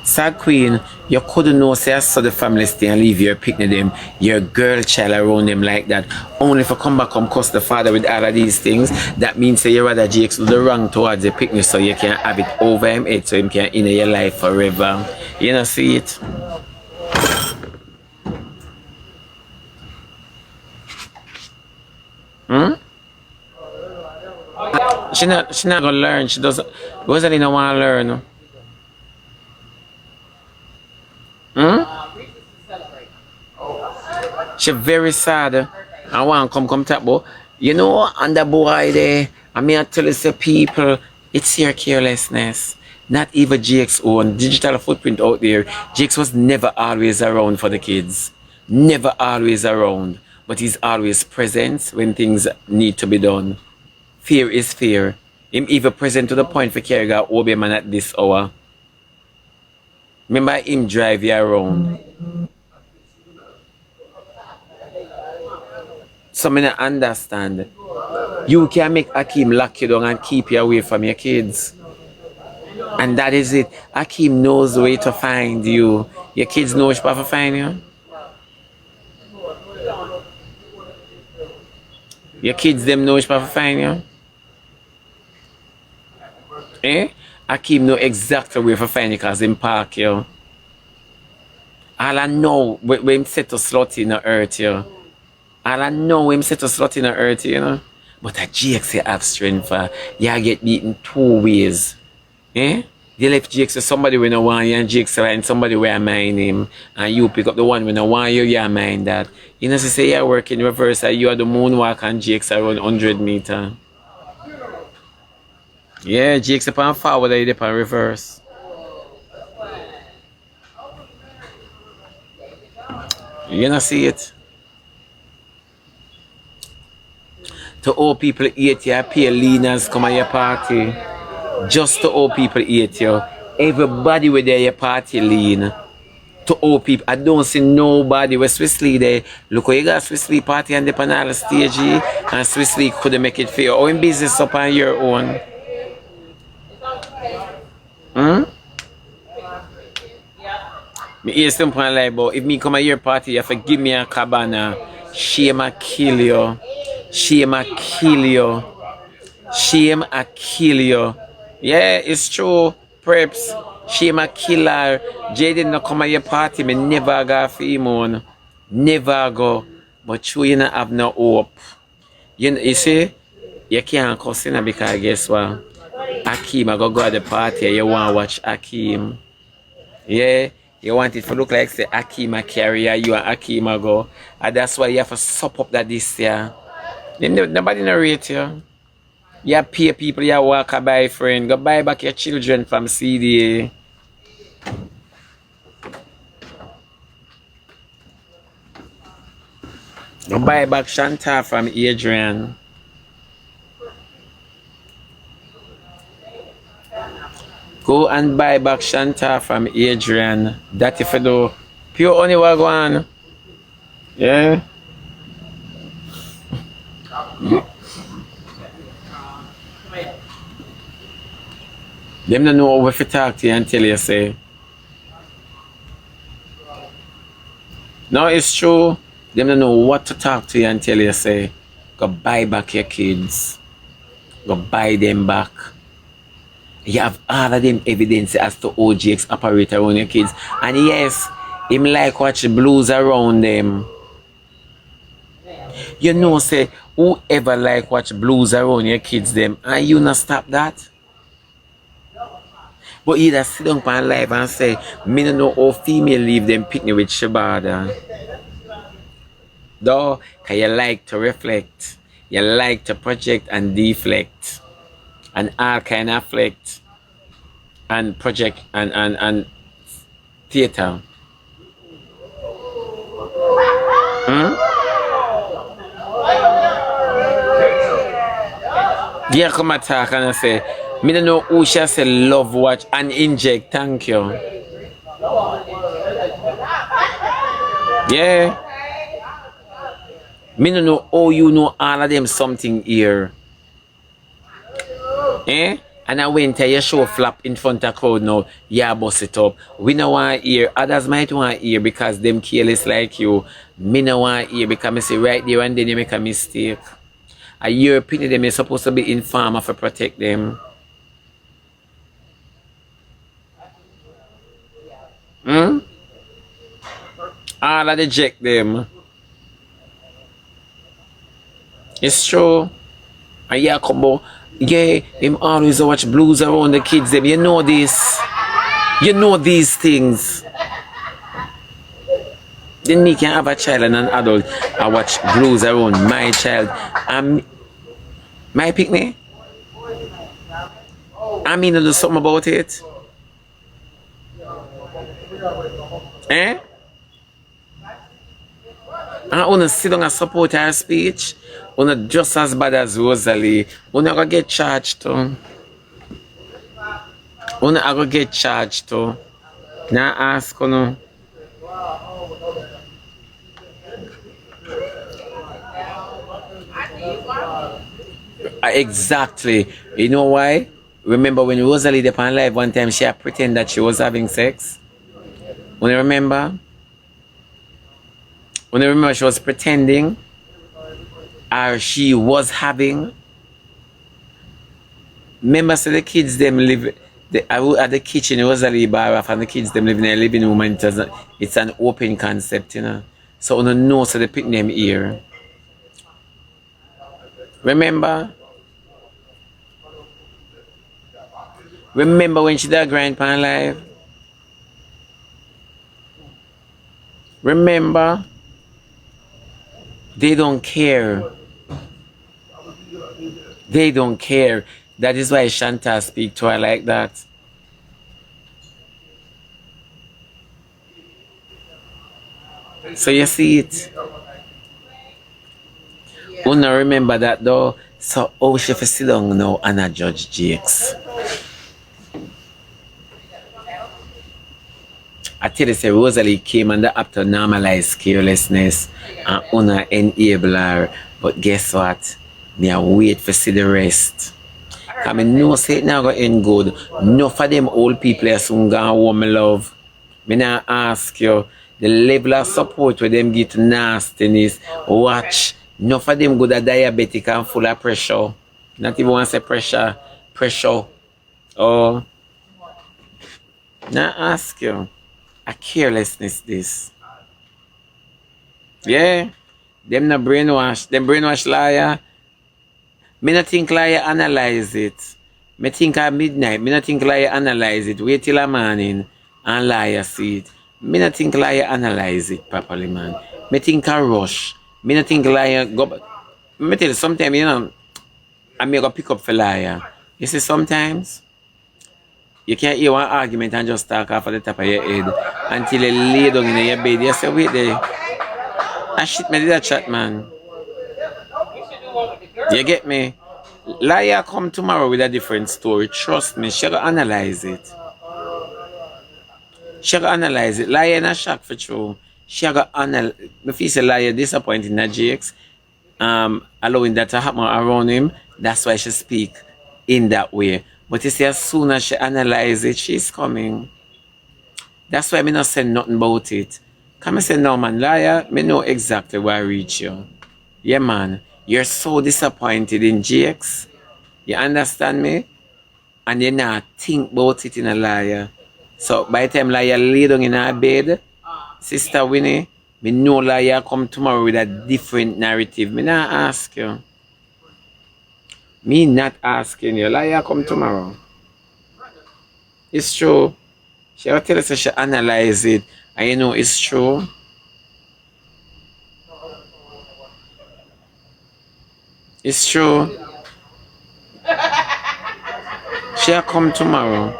Sad Queen, you couldn't know say I saw the family stay and leave your picnic them, your girl child around them like that. Only for come back come cuss the father with all of these things. That means say you rather Jakes do the wrong towards the picnic so you can have it over him head so him can in your life forever. You know see it? She not gonna learn. She doesn't Rosealee don't wanna learn. She very sad. I want to come talk about, you know, and the boy there, I mean I tell you say people, it's your carelessness. Not even Jake's own digital footprint out there. Jake's was never always around for the kids. Never always around. But he's always present when things need to be done. Fear is fear. Him even present to the point for carry a OB man at this hour. Remember him drive you around. So I don't understand. You can make Akim lock you down and keep you away from your kids. And that is it. Akim knows where to find you. Your kids know where to find you. Your kids them know where to find you. Eh? Akim know exactly where to find you because him park you. All I know when him set to slot in the earth you. All I know him set to slot in the earth, you know. But a Jake say have strength for you get beaten 2 ways. Eh? They left Jake say somebody when I want you and Jake say and somebody where I mind him. And you pick up the one when I want you, you mind that. You know, say you're working reverse and you are the moonwalk and Jake's around 100 meters. Yeah, Jake's upon forward and you upon reverse. You know see it? To all people hate you, pay leaners come at your party. Just to all people hate you. Everybody with their party lean. To all people. I don't see nobody with Swissley there. Look how you got Swissley party on the panel stage and Swissley couldn't make it fair. Or in business up on your own. Hmm? Me hear something like, but if me come at your party, you have to give me a cabana. Shame I kill you. Shame I kill you. Shame I kill you. Yeah, it's true. Preps. Shame I kill her. Jay did not come at your party. Me never go for him on. Never go. But you not have no hope. You see, you can't cuss in because guess what? Akeem, I go at the party. You want to watch Akeem. Yeah. You want it to look like say Akeem a carrier, you and Akeem a go. And that's why you have to sup up that this year. Nobody narrate you. You pay people, you walk a buy friend. Go buy back your children from CDA. Go buy back Shantau from Adrian. Go and buy back Shantau from Adrian. That if you do. Pure honey wagwan. Yeah. Them don't know what to talk to you until you say. No, it's true. Them don't know what to talk to you until you say. Go buy back your kids. Go buy them back. You have all of them evidence as to how Jake's operate around your kids. And yes, him like watch the blues around them. You know, say, whoever like watch blues around your kids them, and you not stop that? But either sit down on live and say, me no know how female leave them picnic with Shebada. Though, cause you like to reflect. You like to project and deflect. And all kind of flex. And project and theater. Yeah, come attack and I say, me don't know who shall say love watch and inject, thank you. Yeah. Me don't know how you know all of them something here. Eh? And I went to your show flap in front of crowd now. Yeah, bust it up. We no want to hear. Others might want to hear because them careless like you. Me no want to hear because I say right there and then you make a mistake. A your opinion them is supposed to be informed to protect them. All of the Jake them. It's true. And yeah, come on. Yeah, him always watch blues around the kids them. You know this. You know these things. Then me can have a child and an adult. I watch blues around my child. My picnic. I mean to do something about it. Eh? I wanna sit down and support her speech. Wanna just as bad as Rosealee. Wanna go get charged too. Wanna go get charged too. Now ask you. Exactly. You know why? Remember when Rosealee did on live one time, she had pretend that she was having sex? When you remember? When you remember she was pretending? Or she was having? Remember, so the kids them live at the kitchen, Rosealee bar off, and the kids them live in a living room, and it's an open concept, you know. So on the nose so they pick them here. Remember? Remember when she did grandpa live? Remember? They don't care. They don't care. That is why Shantau speak to her like that. So you see it. Una remember that though. So how she fi sit down now and a judge Jakes. I tell you, say Rosealee came and the app to normalize carelessness and Una enable her. But guess what? Me a wait for see the rest. Cause me know say it now go end good. Enough of them old people are soon gone home, my love. Me now ask you, the level of support where them get nastiness, watch. Enough of them good at diabetic and full of pressure. Not even want to say pressure. Pressure. Oh. Now ask you, a carelessness this. Yeah. Them not brainwash. Them brainwash liar. Me not think liar analyze it. Me think at midnight. Me not think liar analyze it. Wait till a morning and liar see it. Me not think liar analyze it properly, man. Me think a rush. Me not think liar go. Me tell you, sometimes, you know, I may go pick up for liar. You see, sometimes you can't hear one argument and just talk off of the top of your head until you lay down in your bed. You say, wait there. And shit, me did that chat, man. You get me? Liar come tomorrow with a different story. Trust me, she gonna analyze it. She gonna analyze it. Liar not shock for true. She gonna analyze. If you say liar disappointing that Jakes, allowing that to happen around him, that's why she speak in that way. But you see, as soon as she analyze it, she's coming. That's why me not say nothing about it. Come and say, no man, liar, me know exactly where I reach you. Yeah man, you're so disappointed in Jakes. You understand me? And you not think about it in a liar. So by the time liar lay down in her bed, Sister Winnie, me know liar come tomorrow with a different narrative. Me not ask you. Me not asking you. Liar come tomorrow. It's true. She will tell us that she analyze it. And you know it's true. It's true. She'll come tomorrow.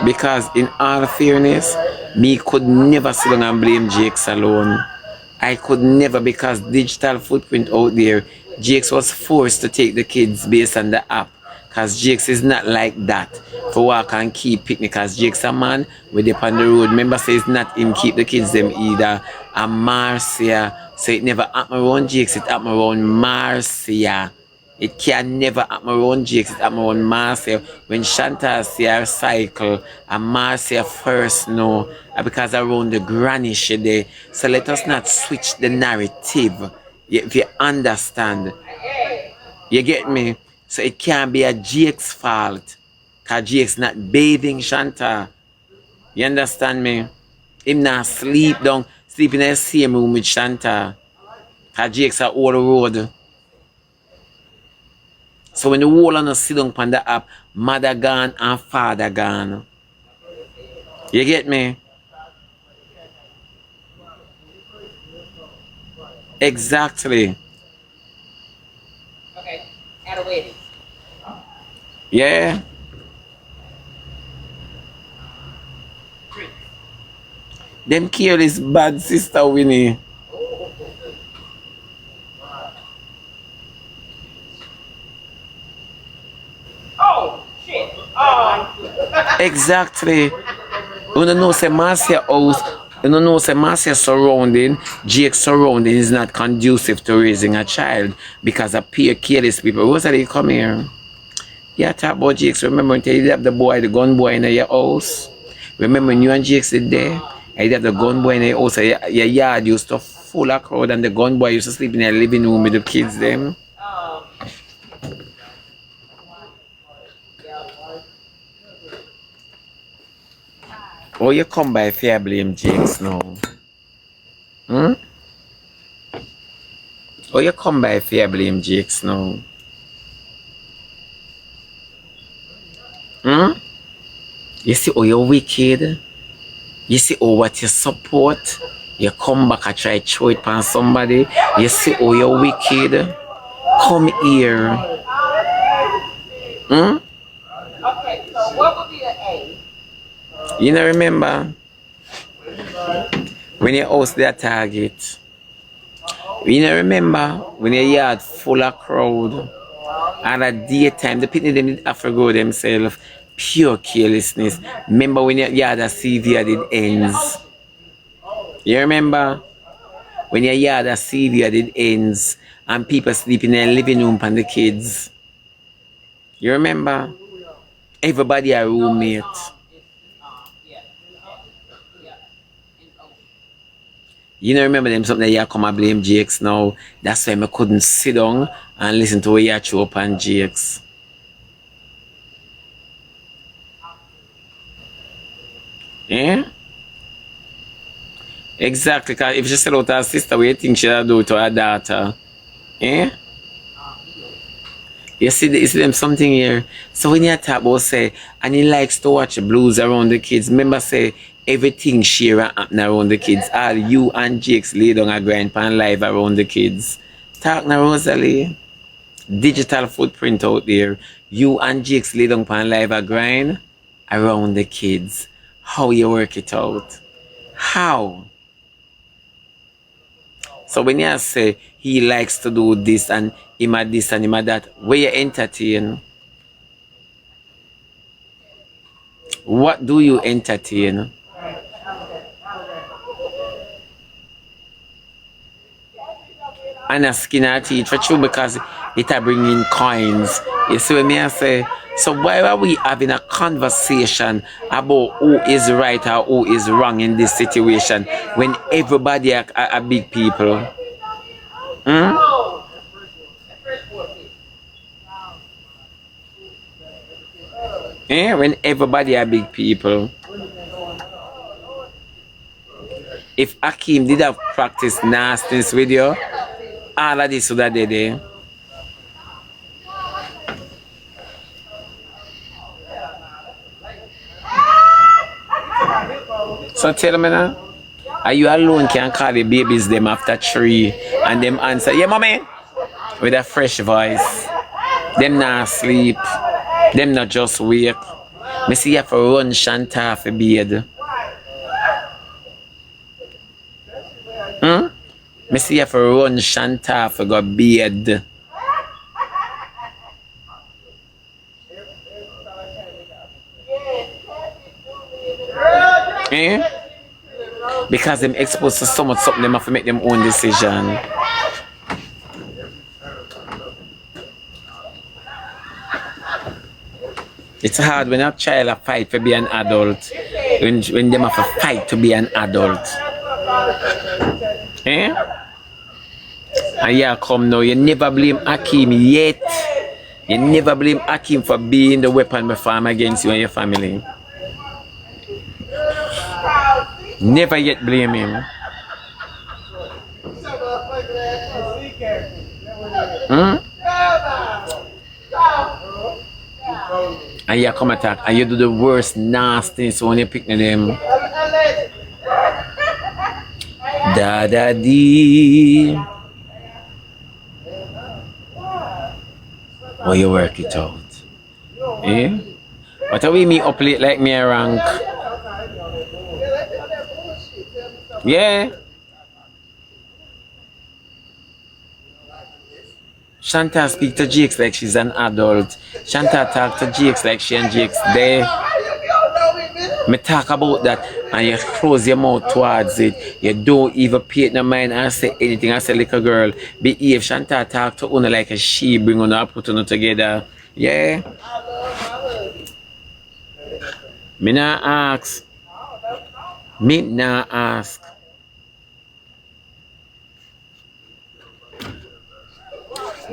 Because in all fairness, me could never sit down and blame Jakes alone. I could never, because digital footprint out there, Jakes was forced to take the kids based on the app. Because Jakes is not like that. For walk and keep picnic. Because Jakes a man with up on the road. Remember say it's not him keep the kids them either. And Marcia. So it never happen around Jakes, it happen around Marcia. It can never happen around Jakes, it happen around Marcia. When Shantau see her cycle, and Marcia first know, because around the granny she there. So let us not switch the narrative. If you understand. You get me? So it can't be a Jake's fault. Because Jake's not bathing Shantau. You understand me? Him not sleep in the same room with Shantau. Because Jake's are all the road. So when the whole of us sit down on the app, mother gone and father gone. You get me? Exactly. Okay, at a wedding. Yeah. Them careless bad, Sister Winnie. Oh, shit. Exactly. You don't know say Marcia house, you don't know say Marcia surrounding, Jake's surrounding is not conducive to raising a child because of peer careless people. Rosealee, come here. Yeah, talk about Jake's. Remember when you have the gun boy in your house? Remember when you and Jake's did there? And you have the gun boy in your house, your yard used to full of crowd and the gun boy used to sleep in the living room with the kids them. Oh, you come by if you blame Jakes now. Hmm? Oh, you come by if you blame Jakes now. Hmm? You see oh you're wicked? You see oh what you support? You come back and try to throw it on somebody. You see oh you're wicked? Come here. Hmm? Okay, so what would be an A? You know remember? When you host their target, You know, remember when your yard full of crowd and at daytime, the people them did have to go themselves. Pure carelessness. Remember when your yard a severe did ends? You remember when your yard a severe did ends and people sleep in their living room and the kids? You remember? Everybody a roommate. You know, remember them something that you come and blame Jakes now. That's why I couldn't sit down and listen to what you throw up on Jakes. Yeah? Exactly, because if she sell out her sister, what do you think she'll do to her daughter? Yeah? You see them something here. So when you talk about say, and he likes to watch blues around the kids, remember say, everything share and happen around the kids. All you and Jakes lay down a grind pan live around the kids. Talk now, Rosealee. Digital footprint out there. You and Jakes lay down pan live a grind around the kids. How you work it out? How? So when you say he likes to do this and him at this and him at that, where you entertain? What do you entertain? And a skin or teeth for true because it are bringing coins. You see what I say? So why are we having a conversation about who is right or who is wrong in this situation when everybody are big people? Hmm? Yeah, when everybody are big people. If Akeem did have practiced nastiness with you, all of this would have did it. So tell me now, are you alone can call the babies them after 3 and them answer, yeah mommy, with a fresh voice. Them not sleep. Them not just wake. Me see you have to run Shantau for bed. Me see you have to run Shantau for go bed. Eh? Because them exposed to so much something, them have to make them own decision. It's hard when a child a fight to be an adult. When them have to fight to be an adult. Eh? And yeah, come now, you never blame Akeem yet. You never blame Akeem for being the weapon before him against you and your family. Never yet blame him. And you come attack and you do the worst nastiness when you pick them. Da da dee. Oh, you work it out. Eh? What are we me up late like me a rank? Yeah. Shantau speak to Jakes like she's an adult. Shantau talk to Jakes like she and Jakes there. Me talk about that and you close your mouth towards it. You don't even pay it no mind and say anything. I say little girl, behave. Shantau talk to Una like a she bring Una put Una together. Yeah. Me not ask. Me not ask.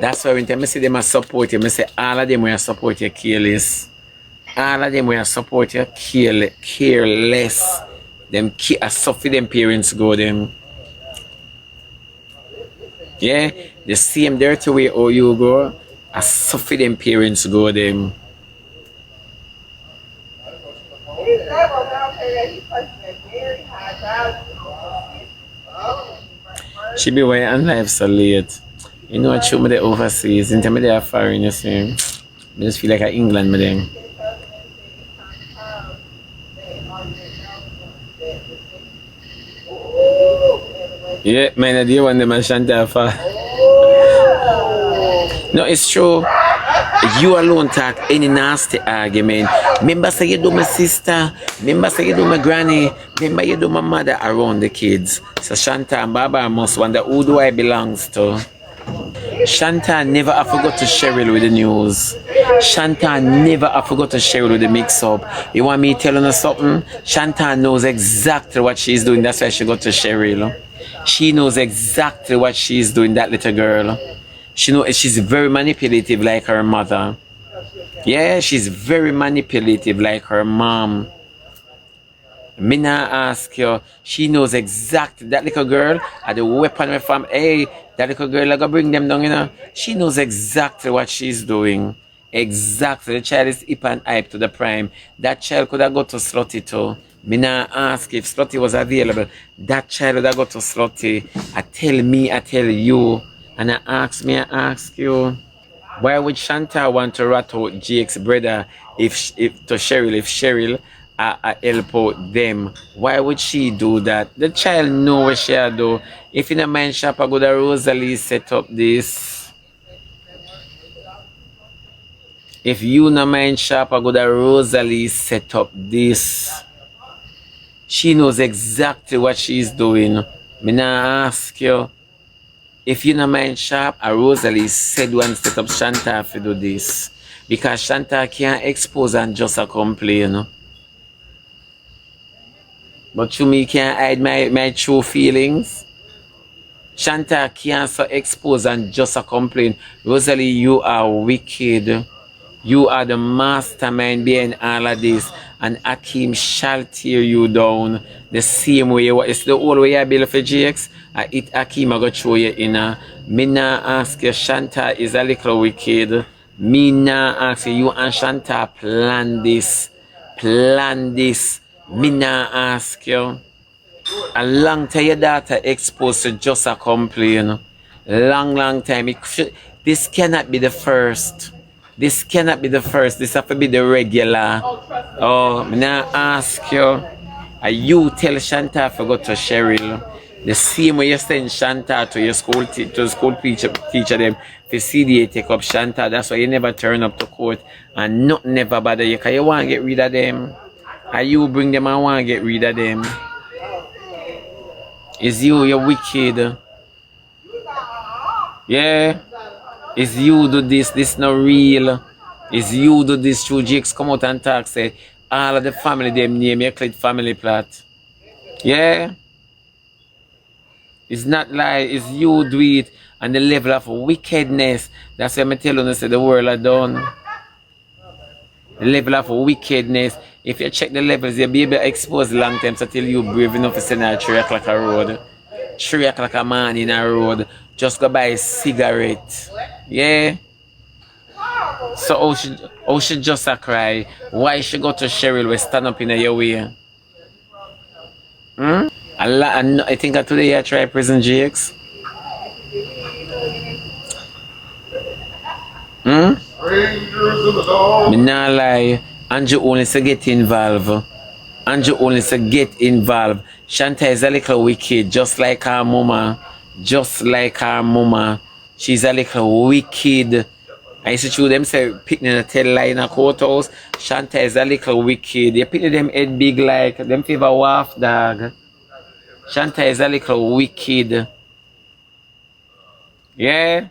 That's why when I say them support you, I say all of them will support you careless. All of them will support you careless. Them suffer them parents go them. Yeah, the same dirty way how you go, I suffer them parents go them. She be why and life so late. You know what show me the overseas, into me they are foreign, you see. I just feel like a England me then. Yeah, man, the one them and Shantau for. No, it's true. You alone talk any nasty argument. Remember say you do my sister. Remember say you do my granny. Remember you do my mother around the kids. So Shantau and Baba must wonder who do I belongs to. Shantau never I forgot to Cheryl with the news. Shantau never I forgot to Cheryl with the mix up. You want me telling her something? Shantau knows exactly what she's doing. That's why she got to Cheryl. She knows exactly what she's doing, that little girl. She knows she's very manipulative like her mother. Yeah, she's very manipulative like her mom. Me not ask you. She knows exactly that little girl at the weapon from hey, that little girl I go bring them down, you know. She knows exactly what she's doing. Exactly. The child is hip and hype to the prime. That child could have got to Slutty too. Me not ask if Slutty was available. That child would have got to Slutty. I tell you. And I ask you. Why would Shantau want to rat out Jake's brother if to Cheryl, if Cheryl help out them? Why would she do that? The child know what she do. If in a mind shop I go to Rosealee set up this. If you in a mind shop I go to Rosealee set up this. She knows exactly what she's doing. Me not ask you. If you not mind sharp, Rosealee said one set up Shantau to do this. Because Shantau can't expose and just a complain. But you me can't hide my true feelings. Shantau can't so expose and just a complain. Rosealee, you are wicked. You are the mastermind behind all of this. And Akeem shall tear you down the same way. It's the old way I build for GX. It Akeem I go show you in a. Me nah ask you, Shantau is a little wicked. Me nah ask you, you and Shantau plan this. Plan this. Me nah ask you. A long time your daughter exposed to just a complain. Long time. This cannot be the first. This cannot be the first. This have to be the regular. Oh, me now ask you. You tell Shantau to go to Cheryl. The same way you send Shantau to your school teacher them for CDA take up Shantau. That's why you never turn up to court and not never bother you because you want to get rid of them. And you bring them and want to get rid of them. It's you're wicked. Yeah. It's you do this not real. It's you do this through Jakes come out and talk say all of the family them name your clit family plot. Yeah. It's not lie, it's you do it and the level of wickedness. That's why I tell you say the world are done. The level of wickedness. If you check the levels, you'll be able to expose long time so till you brave enough to send out 3 o'clock a road. 3 o'clock a man in a road. Just go buy a cigarette. Yeah. So how she just a cry? Why she go to Cheryl we stand up in your way? I think today I try prison GX. Me nah lie. Andrew only say get involved. Andrew only say get involved. Shantau is a little wicked, just like her mama. Just like her mama. She's a little wicked. I used to choose them say picking a tail line in a courthouse. Shantau is a little wicked. You pick them head big like them favor waff dog. Shantau is a little wicked. Yeah.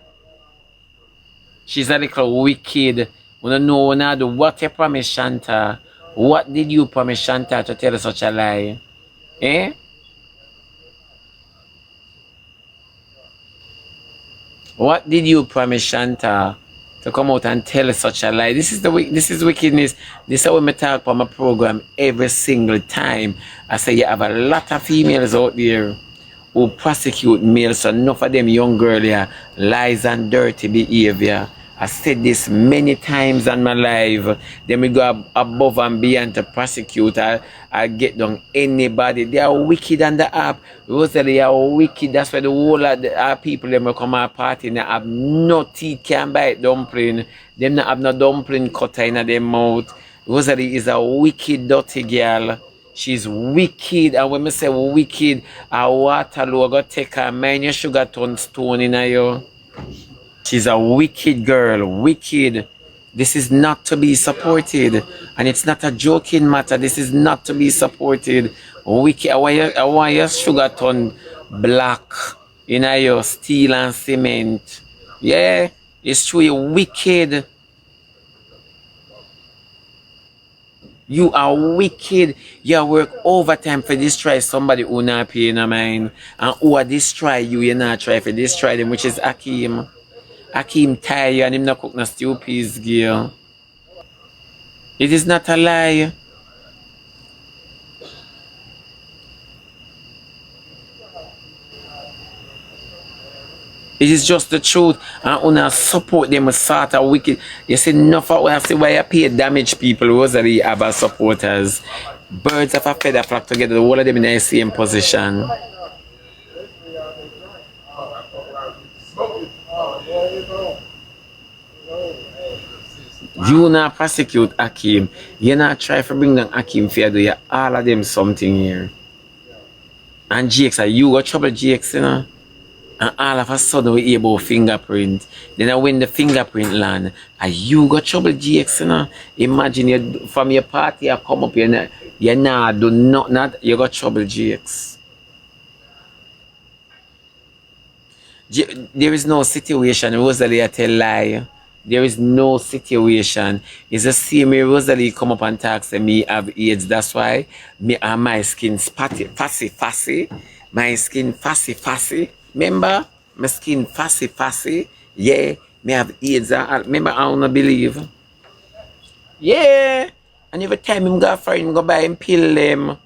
She's a little wicked. We don't know now what you promised Shantau. What did you promise Shantau to tell such a lie? Eh? What did you promise Shantau to come out and tell such a lie? This is wickedness. This is how we talk about my program every single time. I say you have a lot of females out there who prosecute males, so enough of them young girls here, lies and dirty behavior. I said this many times on my live. Then we go above and beyond to prosecute. I get down anybody. They are wicked on the app. Rosealee are wicked. That's why the whole of our people them will come our party and they have no teeth can bite dumpling. Them not have no dumpling cutter in their mouth. Rosealee is a wicked dirty girl. She's wicked. And when I say wicked, a Waterloo go take her mind your sugar turn stone in her. She's a wicked girl. Wicked. This is not to be supported. And it's not a joking matter. This is not to be supported. Wicked. I want your sugar turn black in your steel and cement. Yeah. It's true. You're wicked. You are wicked. You work overtime for destroy somebody who not pay no mind. And who are destroy you, you not try for destroy them, which is Akeem. Akeem tired and him not cook no stew peas, girl. It is not a lie. It is just the truth. And una support them with sort of wicked. You see, enough of we have to why you pay damage people. Rosealee have as supporters. Birds of a feather flock together. The whole of them in the same position. You not prosecute Akeem. You not try to bring down Akeem for you do you all of them something here. And Jake, you got trouble Jake, you know? And all of a sudden we hear about fingerprint. Then when the fingerprint land, and you got trouble GX, you know? Imagine you from your party you come up, you nah do not you got trouble GX. There is no situation, Rosealee I tell lie. There is no situation. It's the same way Rosealee come up and talk say me have AIDS. That's why me and my skin fussy. My skin fussy. Remember? My skin fussy. Yeah, me have AIDS. Remember, I don't believe. Yeah. And every time him go for him, go buy him pill them.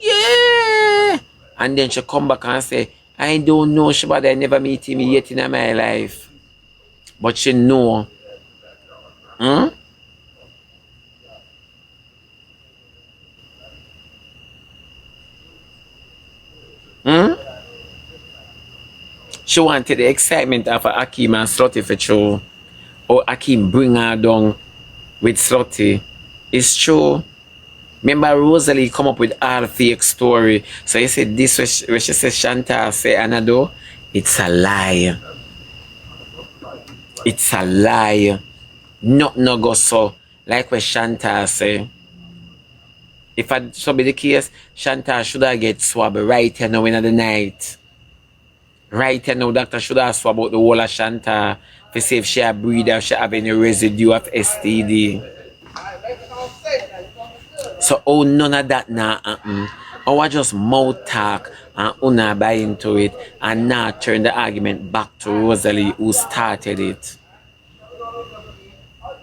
Yeah. And then she come back and say, I don't know Shebada, I never meet him yet in my life. But she know. Hmm? Hmm? She wanted the excitement of Akeem and Slutty for true. Or Akeem bring her down with Slutty. It's true. Remember Rosealee come up with all fake story. So you said this where she said Shantau say Anado. It's a lie. It's a lie. Not no go so. Like what Shantau say. If I so be the case, Shantau should have get swab right here now in the night. Right here now, doctor should have swab out the whole of Shantau to see if she a breather, she have any residue of STD. So oh none of that now happen. Or just mouth talk and una buy into it and now turn the argument back to Rosealee who started it.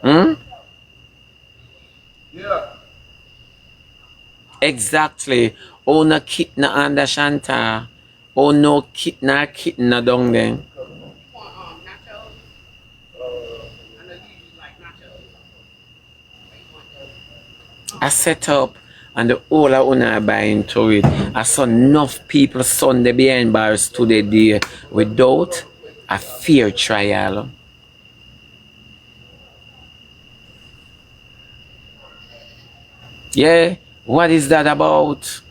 Hmm? Yeah. Exactly. Oh no kit na under Shantau. Oh no kit na down there. Nachos. I know you usually like nachos. I set up and the whole of una buy into it. I saw enough people Sunday behind bars today there without a fair trial. Yeah, what is that about?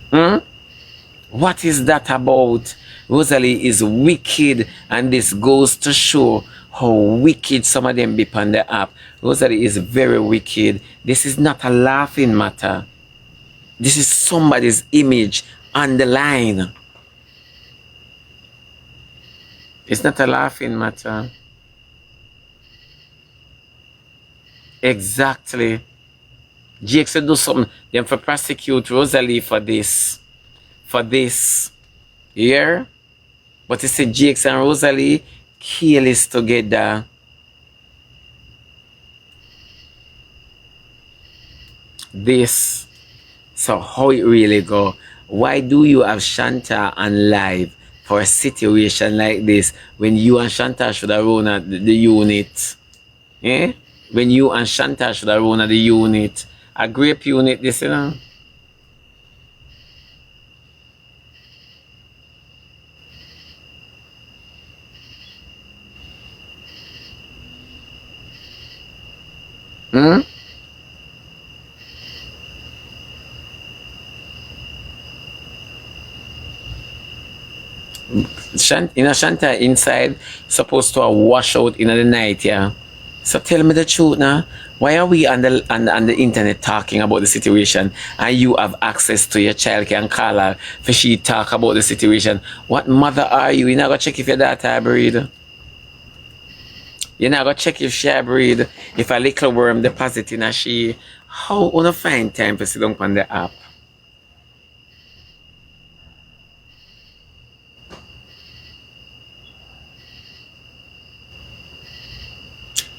Hmm? What is that about? Rosealee is wicked, and this goes to show how wicked some of them be on the app. Rosealee is very wicked. This is not a laughing matter. This is somebody's image on the line. It's not a laughing matter. Exactly. Jake said do something. Them for prosecute Rosealee for this. For this. Yeah? But he said Jake and Rosealee kill is together. This. So how it really go? Why do you have Shantau on live for a situation like this when you and Shantau should have run at the unit? Eh? When you and Shantau should have run at the unit. A grape unit, this, you know? Hmm? Shantau inside supposed to wash out in the night, yeah. So tell me the truth now. Why are we on the internet talking about the situation and you have access to your child can call her for she talk about the situation? What mother are you? You're not gonna check if your daughter breed. You're not gonna check if she breed. If a little worm deposit in a she. How wanna find time to sit down on the app?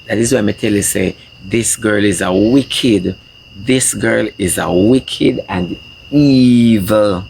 That is why I tell you say this girl is a wicked. This girl is a wicked and evil.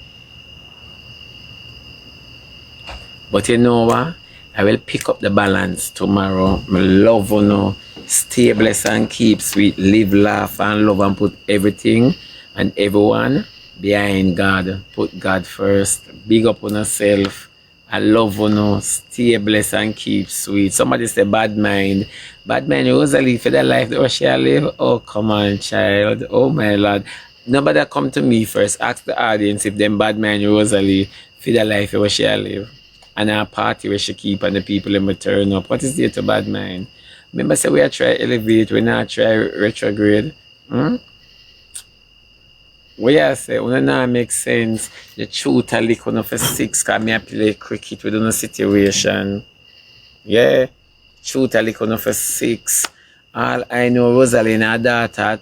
But you know what? I will pick up the balance tomorrow. My love you know. Stay blessed and keep sweet. Live, laugh and love and put everything and everyone behind God. Put God first. Big up on yourself. I love you know. Stay blessed and keep sweet. Somebody say bad mind. Bad mind Rosealee for the life that she live. Oh come on child. Oh my Lord. Nobody come to me first. Ask the audience if them bad mind Rosealee for the life where she live. And a party where she keep and the people in turn up. What is there to bad mind? Remember say we are try elevate, we not try retrograde. What you say, we not make sense. The truth a lick on for 6 cause me a play cricket within a situation. Yeah. Truth a lick on for 6. All I know Rosealee and her daughter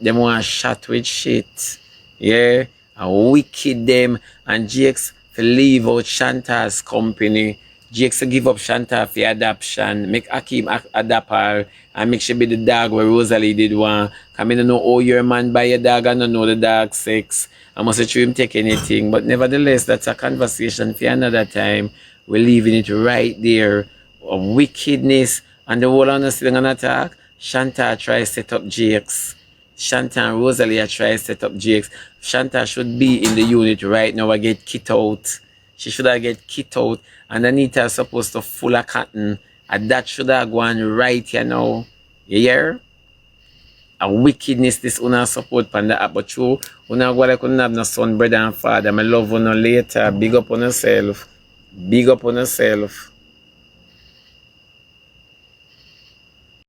them want shot with shit. Yeah. And wicked them and Jake's to leave out Shantau's company. Jake to give up Shantau for adoption. Make Akeem adopt her and make she be the dog where Rosealee did one. Cause I don't know how your man buy a dog and don't know the dog sex. I must have him take anything. But nevertheless, that's a conversation for another time. We're leaving it right there. Of wickedness and the whole honestly gonna attack. Shantau tries to set up Jake's. Shantau and Rosealee try to set up Jake's. Shantau should be in the unit right now. I get kicked out. She should have get kicked out. And Anita is supposed to full of cotton. And that should have gone right here now. You hear? A wickedness this una support pan the app. But you una go like una have no son, brother and father. I love you later. Big up on yourself. Big up on yourself.